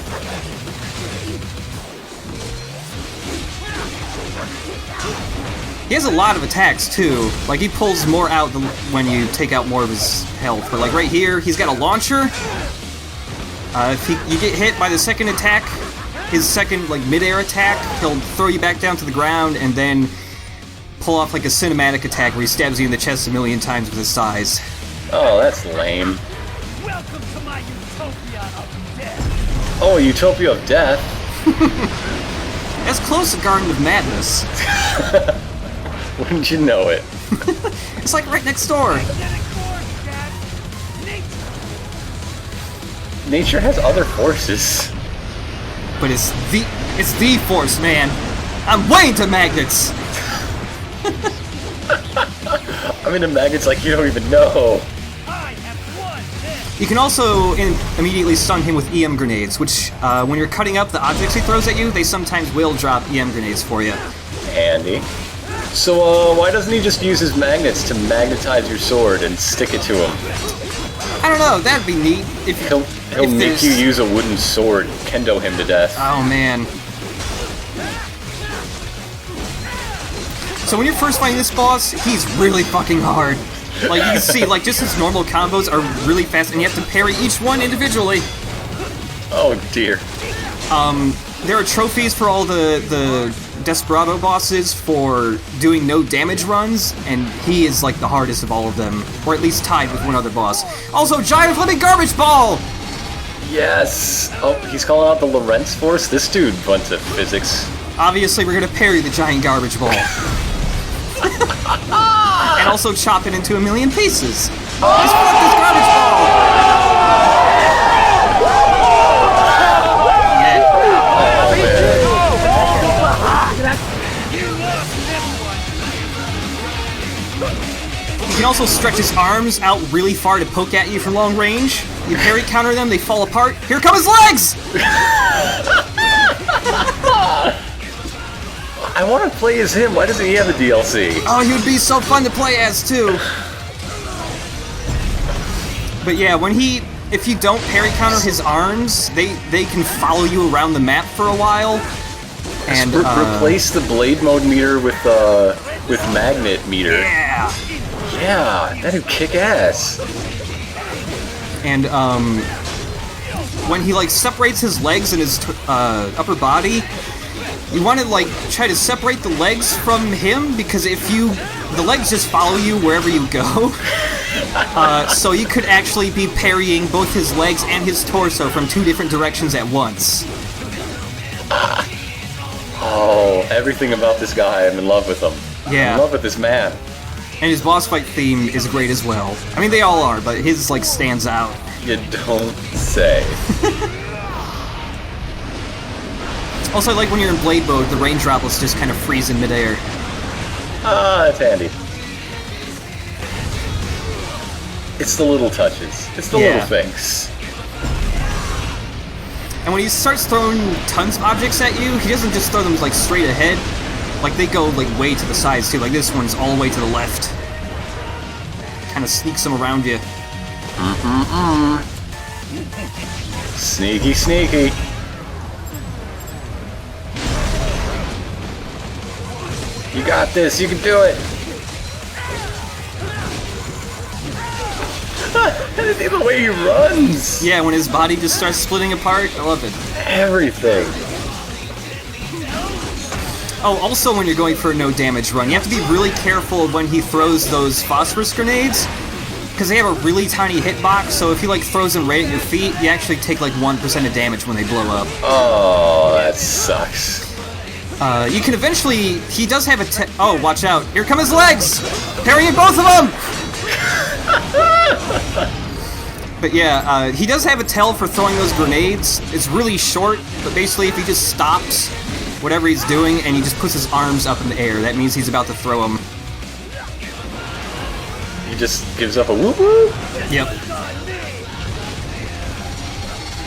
He has a lot of attacks, too. Like, he pulls more out when you take out more of his health. But, like, right here, he's got a launcher. If you get hit by the second attack, his second, like, mid-air attack, he'll throw you back down to the ground and then pull off, like, a cinematic attack where he stabs you in the chest a million times with his size. Oh, that's lame. Welcome to my utopia of death. Oh, Utopia of Death? That's close to Garden of Madness. Wouldn't you know it? It's like right next door. Nature has other forces. But it's the force, man. I'm way into magnets. I'm into magnets like you don't even know. You can also immediately stun him with EM grenades, which, when you're cutting up the objects he throws at you, they sometimes will drop EM grenades for you. Handy. So, why doesn't he just use his magnets to magnetize your sword and stick it to him? I don't know, that'd be neat. He'll make you use a wooden sword, kendo him to death. Oh, man. So when you're first fighting this boss, he's really fucking hard. Like, you can see, like, just his normal combos are really fast, and you have to parry each one individually. Oh, dear. There are trophies for all the Desperado bosses for doing no damage runs, and he is, like, the hardest of all of them. Or at least tied with one other boss. Also, giant flipping garbage ball! Yes! Oh, he's calling out the Lorentz force? This dude went to physics. Obviously, we're gonna parry the giant garbage ball. And also chop it into a million pieces. Just fuck this garbage ball! You can also stretch his arms out really far to poke at you from long range. You parry counter them, they fall apart. Here come his legs! I want to play as him. Why doesn't he have a DLC? Oh, he would be so fun to play as, too. But yeah, if you don't parry counter his arms, they can follow you around the map for a while. And replace the blade mode meter with magnet meter. Yeah. Yeah, that'd kick ass. And when he like separates his legs and his upper body, you want to like try to separate the legs from him, because the legs just follow you wherever you go. So you could actually be parrying both his legs and his torso from two different directions at once. Oh, everything about this guy, I'm in love with him. Yeah. I'm in love with this man. And his boss fight theme is great as well. I mean, they all are, but his like stands out. You don't say. Also, I like when you're in blade mode, the rain droplets just kind of freeze in midair. Ah, that's handy. It's the little touches. It's the little things. And when he starts throwing tons of objects at you, he doesn't just throw them like straight ahead. Like they go like way to the sides too. Like this one's all the way to the left. Kind of sneaks them around you. Sneaky, sneaky. You got this. You can do it. The way he runs. Yeah, when his body just starts splitting apart, I love it. Everything. Oh, also when you're going for a no damage run, you have to be really careful when he throws those phosphorus grenades, because they have a really tiny hitbox, so if he like throws them right at your feet, you actually take like 1% of damage when they blow up. Oh, that sucks. You can eventually, he does have a oh, watch out, here come his legs! Parrying both of them! But yeah, he does have a tell for throwing those grenades. It's really short, but basically if he just stops whatever he's doing and he just puts his arms up in the air, that means he's about to throw them. He just gives up a whoop-whoop? Yep.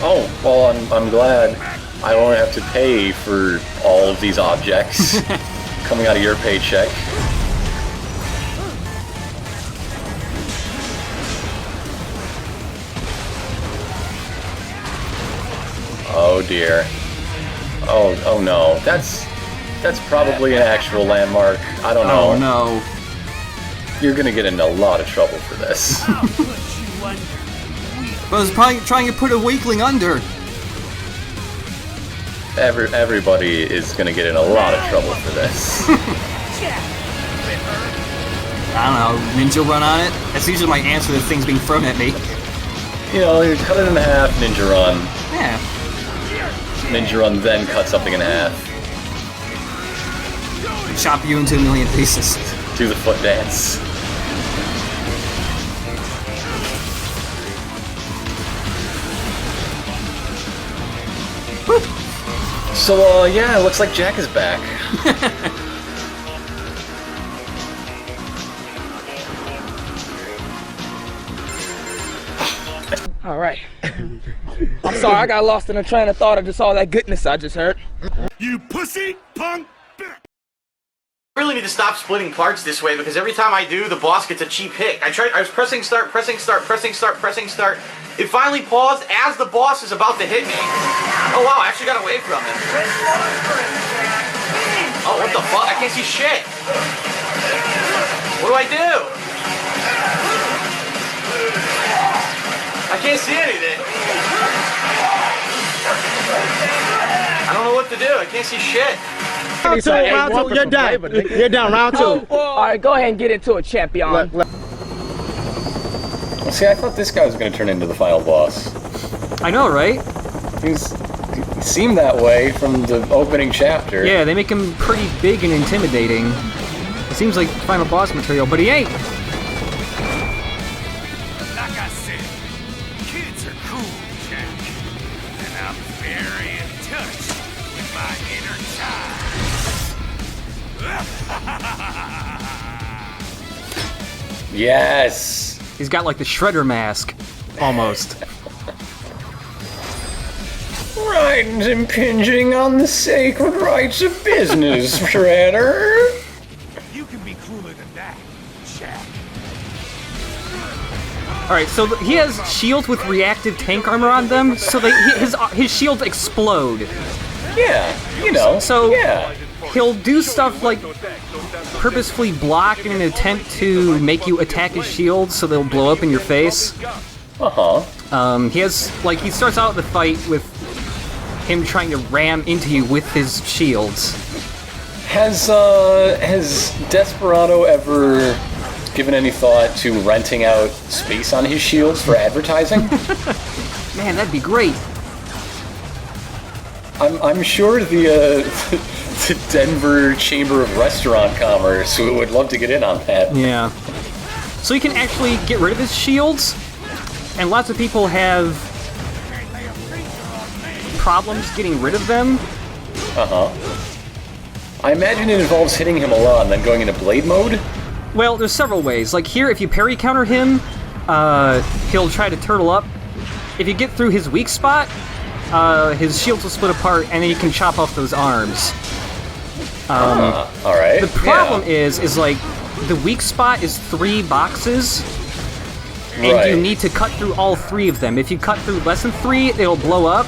Oh, well, I'm glad. I won't have to pay for all of these objects coming out of your paycheck. Oh dear. Oh no. That's probably an actual landmark. I don't know. Oh no. You're gonna get in a lot of trouble for this. I was probably trying to put a weakling under. Everybody is gonna get in a lot of trouble for this. I don't know, ninja run on it? That's usually my answer to things being thrown at me. You know, you cut it in half, ninja run. Yeah. Ninja run then cut something in half. Chop you into a million pieces. Do the foot dance. So, yeah, it looks like Jack is back. All right. I'm sorry, I got lost in a train of thought of just all that goodness I just heard. You pussy punk. I really need to stop splitting parts this way because every time I do, the boss gets a cheap hit. I was pressing start, pressing start, pressing start, pressing start. It finally paused as the boss is about to hit me. Oh wow, I actually got away from it. Oh, what the fuck? I can't see shit. What do I do? I can't see anything. I don't know what to do. I can't see shit. Round two, you're done. You're done, round two. All right, go ahead and get into it, champion. Well, see, I thought this guy was going to turn into the final boss. I know, right? He seemed that way from the opening chapter. Yeah, they make him pretty big and intimidating. It seems like final boss material, but he ain't. Like I said, kids are cool, Jack. And I'm very in touch with my inner child. Yes! He's got like the Shredder mask. Almost. Right, impinging on the sacred rights of business, Shredder. You can be cooler than that, Jack. Alright, so he has shields with reactive tank armor on them, so his shields explode. Yeah, you know. So yeah. He'll do stuff like purposefully block in an attempt to make you attack his shields so they'll blow up in your face. He starts out the fight with him trying to ram into you with his shields. Has Desperado ever given any thought to renting out space on his shields for advertising? Man, that'd be great. I'm sure the Denver Chamber of Restaurant Commerce would love to get in on that. Yeah. So you can actually get rid of his shields, and lots of people have problems getting rid of them. I imagine it involves hitting him a lot and then going into blade mode? Well, there's several ways. Like here, if you parry counter him, he'll try to turtle up. If you get through his weak spot, his shields will split apart, and then you can chop off those arms. Alright. The problem is like, the weak spot is 3 boxes, and you need to cut through all 3 of them. If you cut through less than 3, it'll blow up.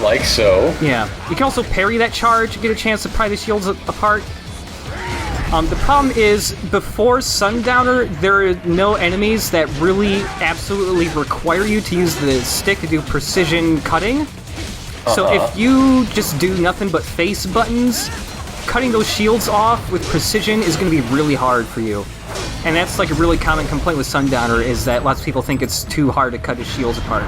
Like so. Yeah. You can also parry that charge, get a chance to pry the shields apart. The problem is, before Sundowner, there are no enemies that really absolutely require you to use the stick to do precision cutting. So if you just do nothing but face buttons, cutting those shields off with precision is going to be really hard for you. And that's like a really common complaint with Sundowner, is that lots of people think it's too hard to cut his shields apart.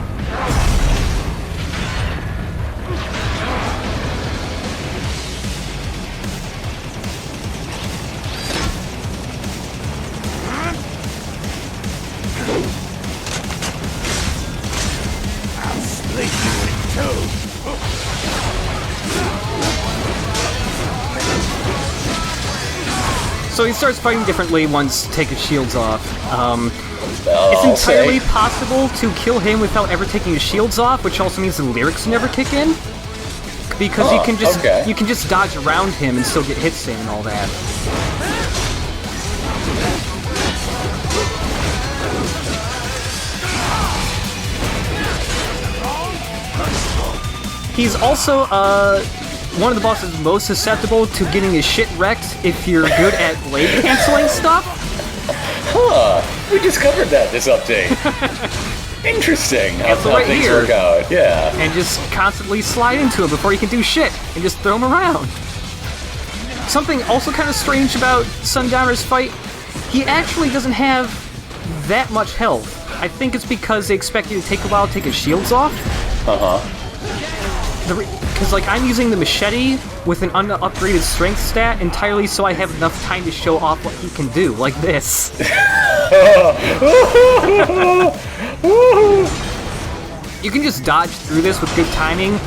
So he starts fighting differently once take his shields off. It's entirely possible to kill him without ever taking his shields off, which also means the lyrics never kick in. Because you can just dodge around him and still get hits in and all that. He's also one of the bosses most susceptible to getting his shit wrecked if you're good at blade canceling stuff. Huh. We discovered that this update. Interesting how things work out. Yeah. And just constantly slide into him before you can do shit and just throw him around. Something also kind of strange about Sundowner's fight, he actually doesn't have that much health. I think it's because they expect you to take a while to take his shields off. Because, like, I'm using the machete with an upgraded strength stat entirely so I have enough time to show off what he can do, like this. You can just dodge through this with good timing,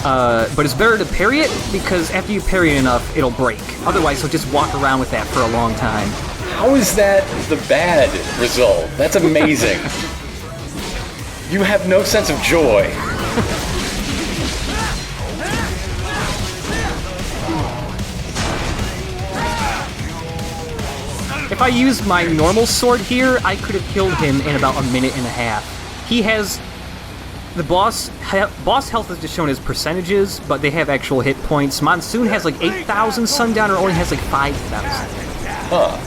but it's better to parry it, because after you parry it enough, it'll break. Otherwise, you'll just walk around with that for a long time. How is that the bad result? That's amazing. You have no sense of joy. If I used my normal sword here, I could have killed him in about a minute and a half. He has... The boss health is just shown as percentages, but they have actual hit points. Monsoon has like 8,000, Sundowner only has like 5,000. Huh.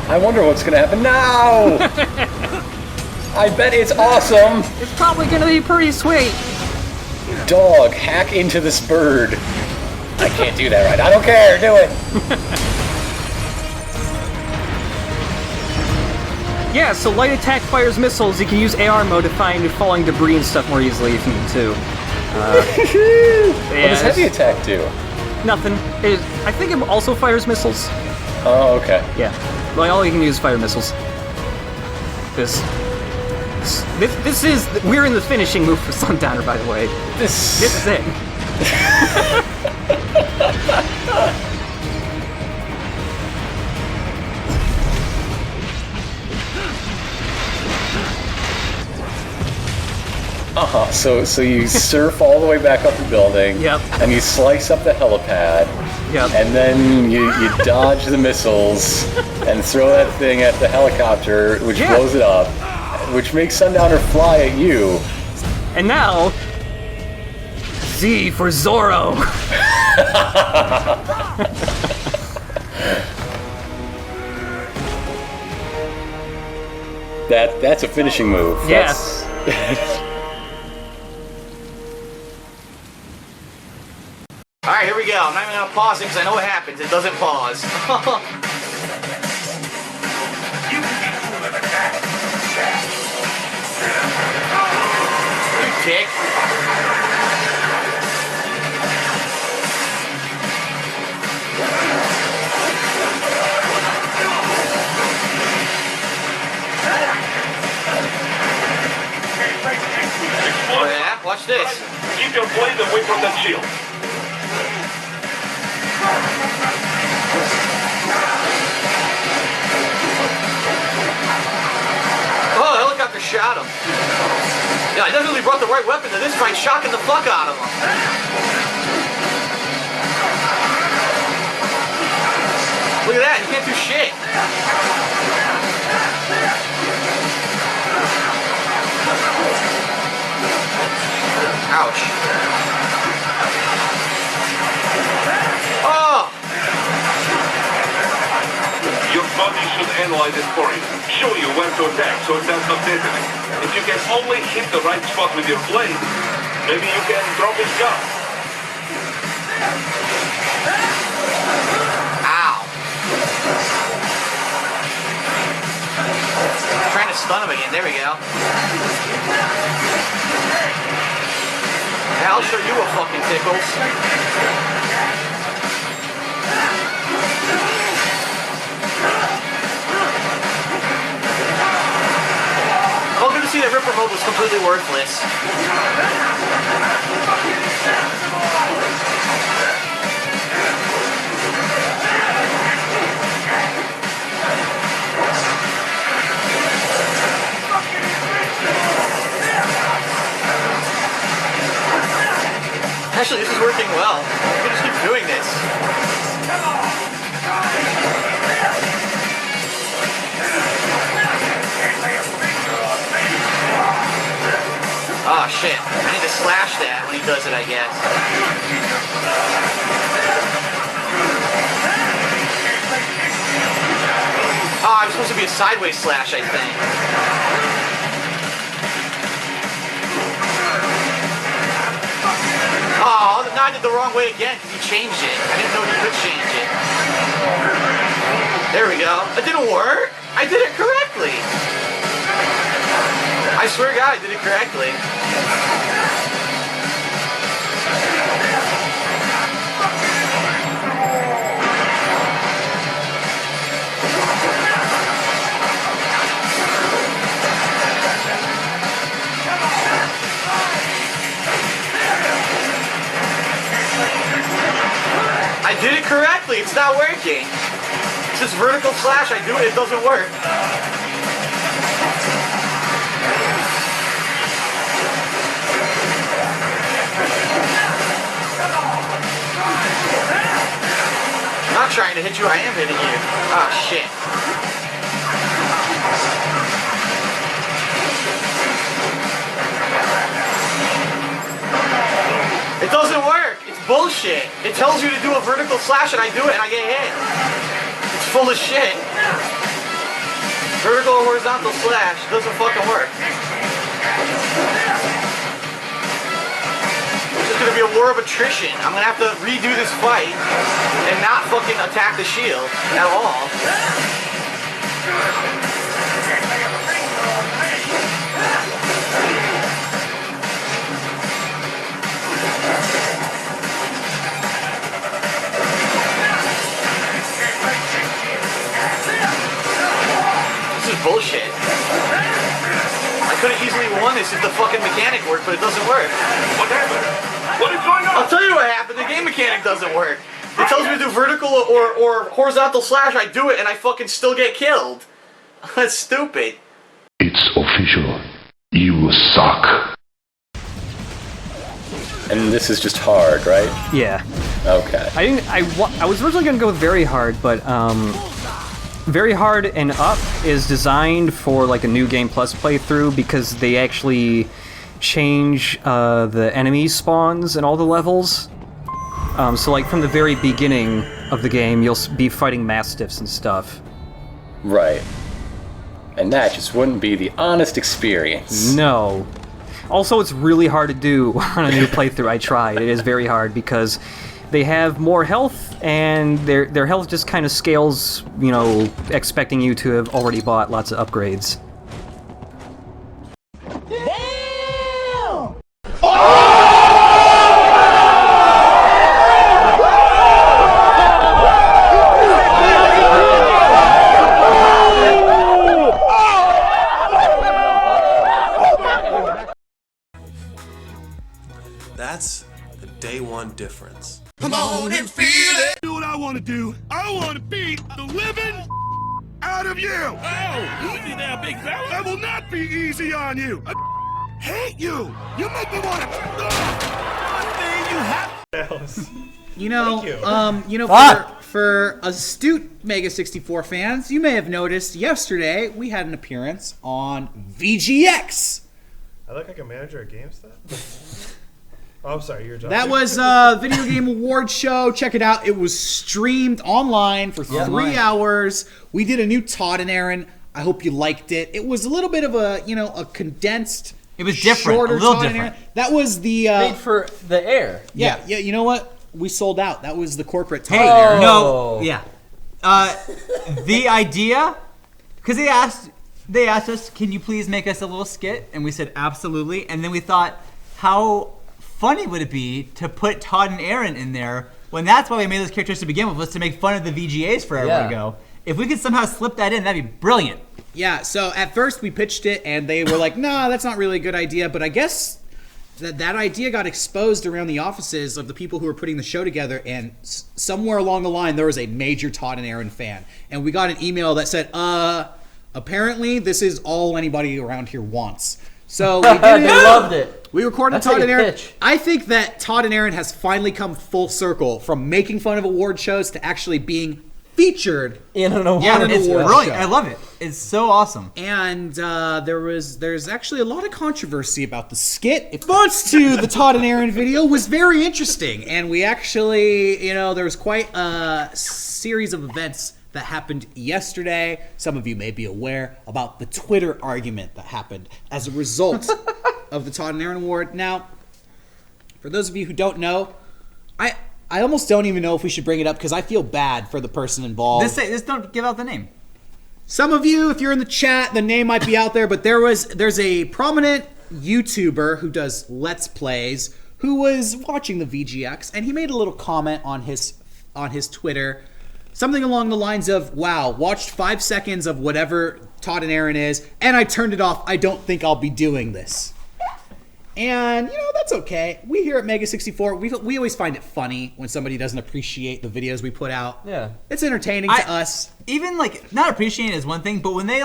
I wonder what's gonna happen now! I bet it's awesome! It's probably gonna be pretty sweet! Dog, hack into this bird. I can't do that right. I don't care, do it! Yeah, so light attack fires missiles. You can use AR mode to find falling debris and stuff more easily if you need to. What does heavy attack do? Nothing. I think it also fires missiles. Oh, okay. Yeah. Like, all you can do is fire missiles. This is... We're in the finishing move for Sundowner, by the way. This is it. So you surf all the way back up the building. Yep. And you slice up the helipad. Yep. And then you dodge the missiles and throw that thing at the helicopter, which blows it up, which makes Sundowner fly at you. And now, Z for Zorro. That's a finishing move. Yes. Alright, here we go. I'm not even gonna pause it because I know what happens. It doesn't pause. You dick. Oh yeah? Watch this. Keep your blade away from that shield. Oh, the helicopter shot him. Yeah, I definitely brought the right weapon to this fight, shocking the fuck out of him. Look at that, you can't do shit. Ouch. Oh! Your body should analyze it for you. Show you where to attack so it does not detonate. If you can only hit the right spot with your blade, maybe you can drop his gun. Ow. I'm trying to stun him again. There we go. I'll show you a fucking tickles. Oh, good to see that Ripper mode was completely worthless. Actually, this is working well. We can just keep doing this. Oh shit, I need to slash that when he does it, I guess. Oh, I'm supposed to be a sideways slash, I think. Oh, no, I did the wrong way again because he changed it. I didn't know he could change it. There we go. It didn't work. I did it correctly. I swear to God, I did it correctly. I did it correctly. It's not working. It's this vertical slash. I do it. It doesn't work. I'm not trying to hit you. I am hitting you. Ah, shit. It doesn't work. It's bullshit. It tells you to do a vertical slash and I do it and I get hit. It's full of shit. Vertical or horizontal slash doesn't fucking work. It's just gonna be a war of attrition. I'm gonna have to redo this fight and not fucking attack the shield at all. Bullshit. I could have easily won this if the fucking mechanic worked, but it doesn't work. What happened? What is going on? I'll tell you what happened. The game mechanic doesn't work. It tells me to do vertical or horizontal slash. I do it and I fucking still get killed. That's stupid. It's official. You suck. And this is just hard, right? Yeah. Okay. I was originally gonna go with very hard, but Very Hard and Up is designed for like a New Game Plus playthrough because they actually change the enemy spawns in all the levels. So like from the very beginning of the game, you'll be fighting Mastiffs and stuff. Right. And that just wouldn't be the honest experience. No. Also, it's really hard to do on a new playthrough. I tried. It is very hard because they have more health, and their health just kind of scales, you know, expecting you to have already bought lots of upgrades. Damn! That's the day one difference. Come on and feel it. Do what I want to do. I want to beat the living out of you. Oh, easy there, big fella. That will not be easy on you. I hate you. You make me want to. One thing you have. You know, for astute Mega 64 fans, you may have noticed yesterday we had an appearance on VGX. I look like a manager at GameStop. Oh, I'm sorry, you're talking. That was a video game award show. Check it out. It was streamed online for 3 hours. We did a new Todd and Aaron. I hope you liked it. It was a little bit of a, you know, a condensed. It was different, shorter a little Todd and different. Aaron. That was the made for the air. Yeah. You know what? We sold out. That was the corporate Todd Hey, and Aaron. no, yeah. The idea, because they asked us, can you please make us a little skit? And we said absolutely. And then we thought, how funny would it be to put Todd and Aaron in there when that's why we made those characters to begin with, was to make fun of the VGAs for everyone to go. If we could somehow slip that in, that'd be brilliant. Yeah, so at first we pitched it, and they were like, nah, that's not really a good idea, but I guess that idea got exposed around the offices of the people who were putting the show together, and somewhere along the line, there was a major Todd and Aaron fan, and we got an email that said, apparently this is all anybody around here wants. So we did it. They loved it. We recorded That's Todd like and a Aaron. pitch. I think that Todd and Aaron has finally come full circle from making fun of award shows to actually being featured in an award, It's show. brilliant. I love it. It's so awesome. And there's actually a lot of controversy about the skit. The response to the Todd and Aaron video was very interesting, and we actually, there was quite a series of events that happened yesterday. Some of you may be aware about the Twitter argument that happened as a result of the Todd and Aaron Award. Now, for those of you who don't know, I almost don't even know if we should bring it up because I feel bad for the person involved. Just don't give out the name. Some of you, if you're in the chat, the name might be out there, but there's a prominent YouTuber who does Let's Plays who was watching the VGX, and he made a little comment on his Twitter, something along the lines of, wow, watched 5 seconds of whatever Todd and Aaron is, and I turned it off. I don't think I'll be doing this. And, that's okay. We here at Mega64, we always find it funny when somebody doesn't appreciate the videos we put out. Yeah. It's entertaining to us. Even, not appreciating it is one thing, but when they,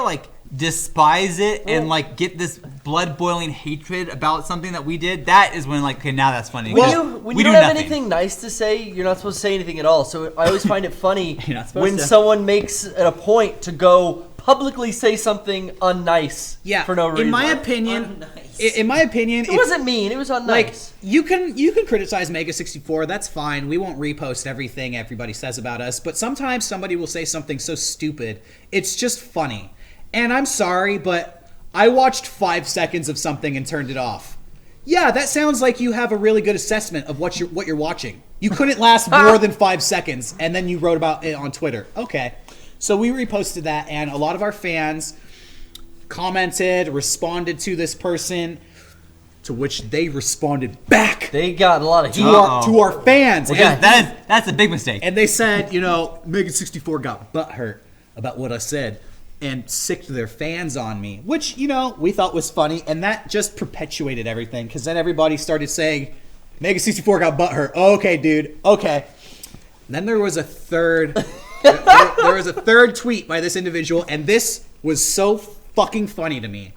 despise it and, get this blood-boiling hatred about something that we did, that is when, okay, now that's funny. When you don't have anything nice to say, you're not supposed to say anything at all. So I always find it funny when someone makes it a point to go publicly say something unnice for no reason. In my opinion, it wasn't mean. It was unnice. You can criticize Mega64. That's fine. We won't repost everything everybody says about us. But sometimes somebody will say something so stupid, it's just funny. And I'm sorry, but I watched 5 seconds of something and turned it off. Yeah, that sounds like you have a really good assessment of what you're watching. You couldn't last more than 5 seconds, and then you wrote about it on Twitter. Okay. So we reposted that, and a lot of our fans commented, responded to this person, to which they responded back. They got a lot of heat. To our fans. Well, yeah, that's a big mistake. And they said, Mega64 got butthurt about what I said and sicked their fans on me, which, we thought was funny, and that just perpetuated everything, because then everybody started saying, Mega64 got butthurt. Okay, dude. Okay. And then there was a third... there was a third tweet by this individual, and this was so fucking funny to me.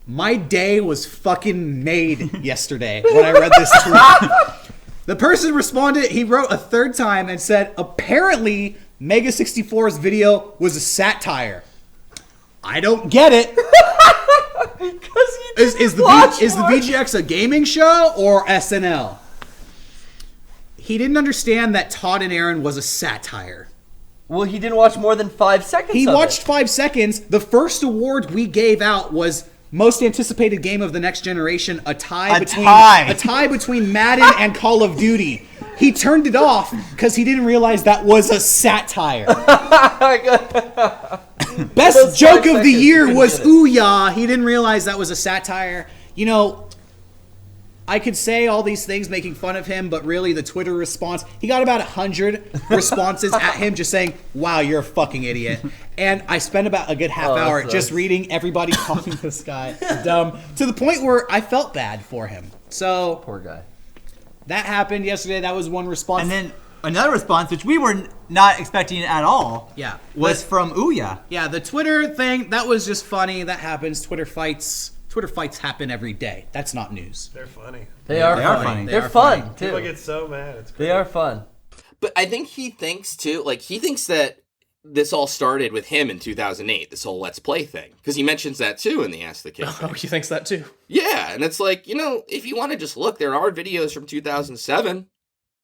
My day was fucking made yesterday when I read this tweet. The person responded, he wrote a third time and said, apparently Mega64's video was a satire. I don't get it. Is the VGX a gaming show or SNL? He didn't understand that Todd and Aaron was a satire. Well, he didn't watch more than 5 seconds. He watched 5 seconds. The first award we gave out was most anticipated game of the next generation, a tie between Madden and Call of Duty. He turned it off because he didn't realize that was a satire. Best joke of the year was Ouya. He didn't realize that was a satire. I could say all these things making fun of him, but really the Twitter response, he got about 100 responses at him just saying, wow, you're a fucking idiot. And I spent about a good half hour just reading everybody calling this guy dumb, to the point where I felt bad for him. So poor guy. That happened yesterday. That was one response. And then another response, which we were not expecting at all, was from Ouya. Yeah, the Twitter thing, that was just funny. That happens. Twitter fights happen every day. That's not news. They're funny. They are funny. They're fun, too. People get so mad. It's great. They are fun. But I think he thinks, too, he thinks that this all started with him in 2008, this whole Let's Play thing. Because he mentions that, too, in the Ask the Kid thing. Oh, he thinks that, too? Yeah, and it's if you want to just look, there are videos from 2007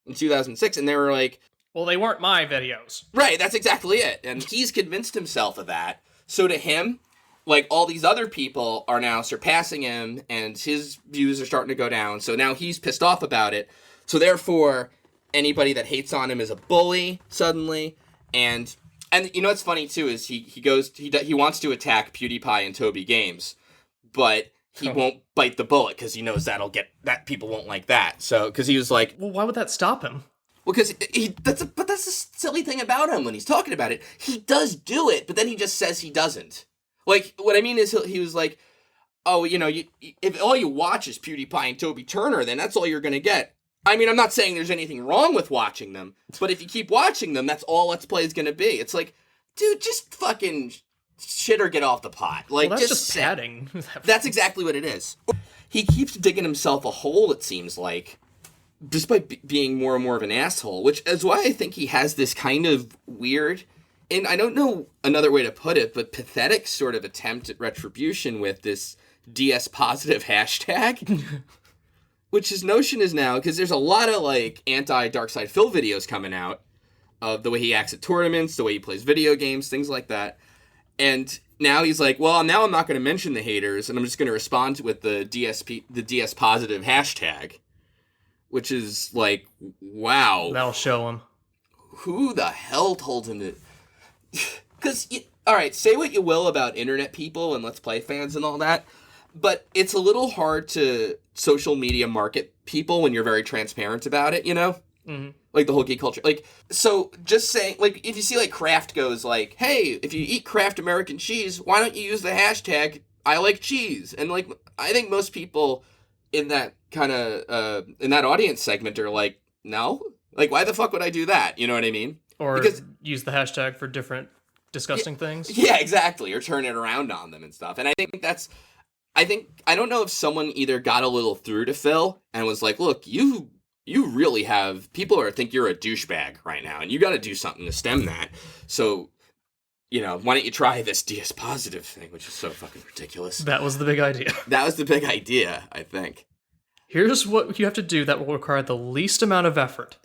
and 2006, and they were well, they weren't my videos. Right, that's exactly it. And he's convinced himself of that. So to him... all these other people are now surpassing him, and his views are starting to go down. So now he's pissed off about it. So therefore, anybody that hates on him is a bully suddenly. And what's funny too is he wants to attack PewDiePie and Toby Games, but he won't bite the bullet because he knows that people won't like that. So because he was like, well, why would that stop him? Well, because that's the silly thing about him when he's talking about it. He does do it, but then he just says he doesn't. Like, what I mean is he was like, oh, you know, if all you watch is PewDiePie and Toby Turner, then that's all you're going to get. I mean, I'm not saying there's anything wrong with watching them, but if you keep watching them, that's all Let's Play is going to be. It's like, dude, just fucking shit or get off the pot. Like, well, that's just padding. That's exactly what it is. He keeps digging himself a hole, it seems like, just by being more and more of an asshole, which is why I think he has this kind of weird, and I don't know another way to put it, but pathetic sort of attempt at retribution with this DS positive hashtag. Which his notion is now, because there's a lot of, like, anti-Darkside Phil videos coming out of the way he acts at tournaments, the way he plays video games, things like that. And now he's like, well, now I'm not going to mention the haters, and I'm just going to respond with the DS positive hashtag. Which is, like, wow. That'll show him. Who the hell told him to... Because, all right, say what you will about internet people and Let's Play fans and all that, but it's a little hard to social media market people when you're very transparent about it, you know? Mm-hmm. Like the whole geek culture. Like, so just saying, like, if you see, like, Kraft goes, like, hey, if you eat Kraft American cheese, why don't you use the hashtag I like cheese? And, like, I think most people in that kind of, in that audience segment are like, no? Like, why the fuck would I do that? You know what I mean? Or because, use the hashtag for different disgusting things? Yeah, exactly. Or turn it around on them and stuff. And I think that's... I don't know if someone either got a little through to Phil and was like, look, you really have, people think you're a douchebag right now, and you got to do something to stem that. So, you know, why don't you try this DS positive thing, which is so fucking ridiculous. That was the big idea. That was the big idea, I think. Here's what you have to do that will require the least amount of effort.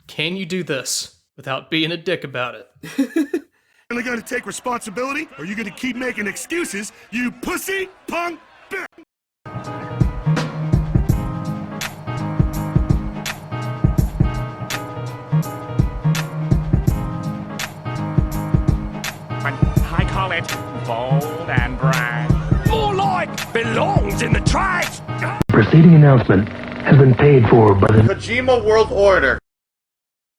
Can you do this without being a dick about it? Really gonna take responsibility, or are you gonna keep making excuses, you pussy punk bitch? I call it bold and brag. More like belongs in the trash. Preceding announcement has been paid for by the Kojima World Order.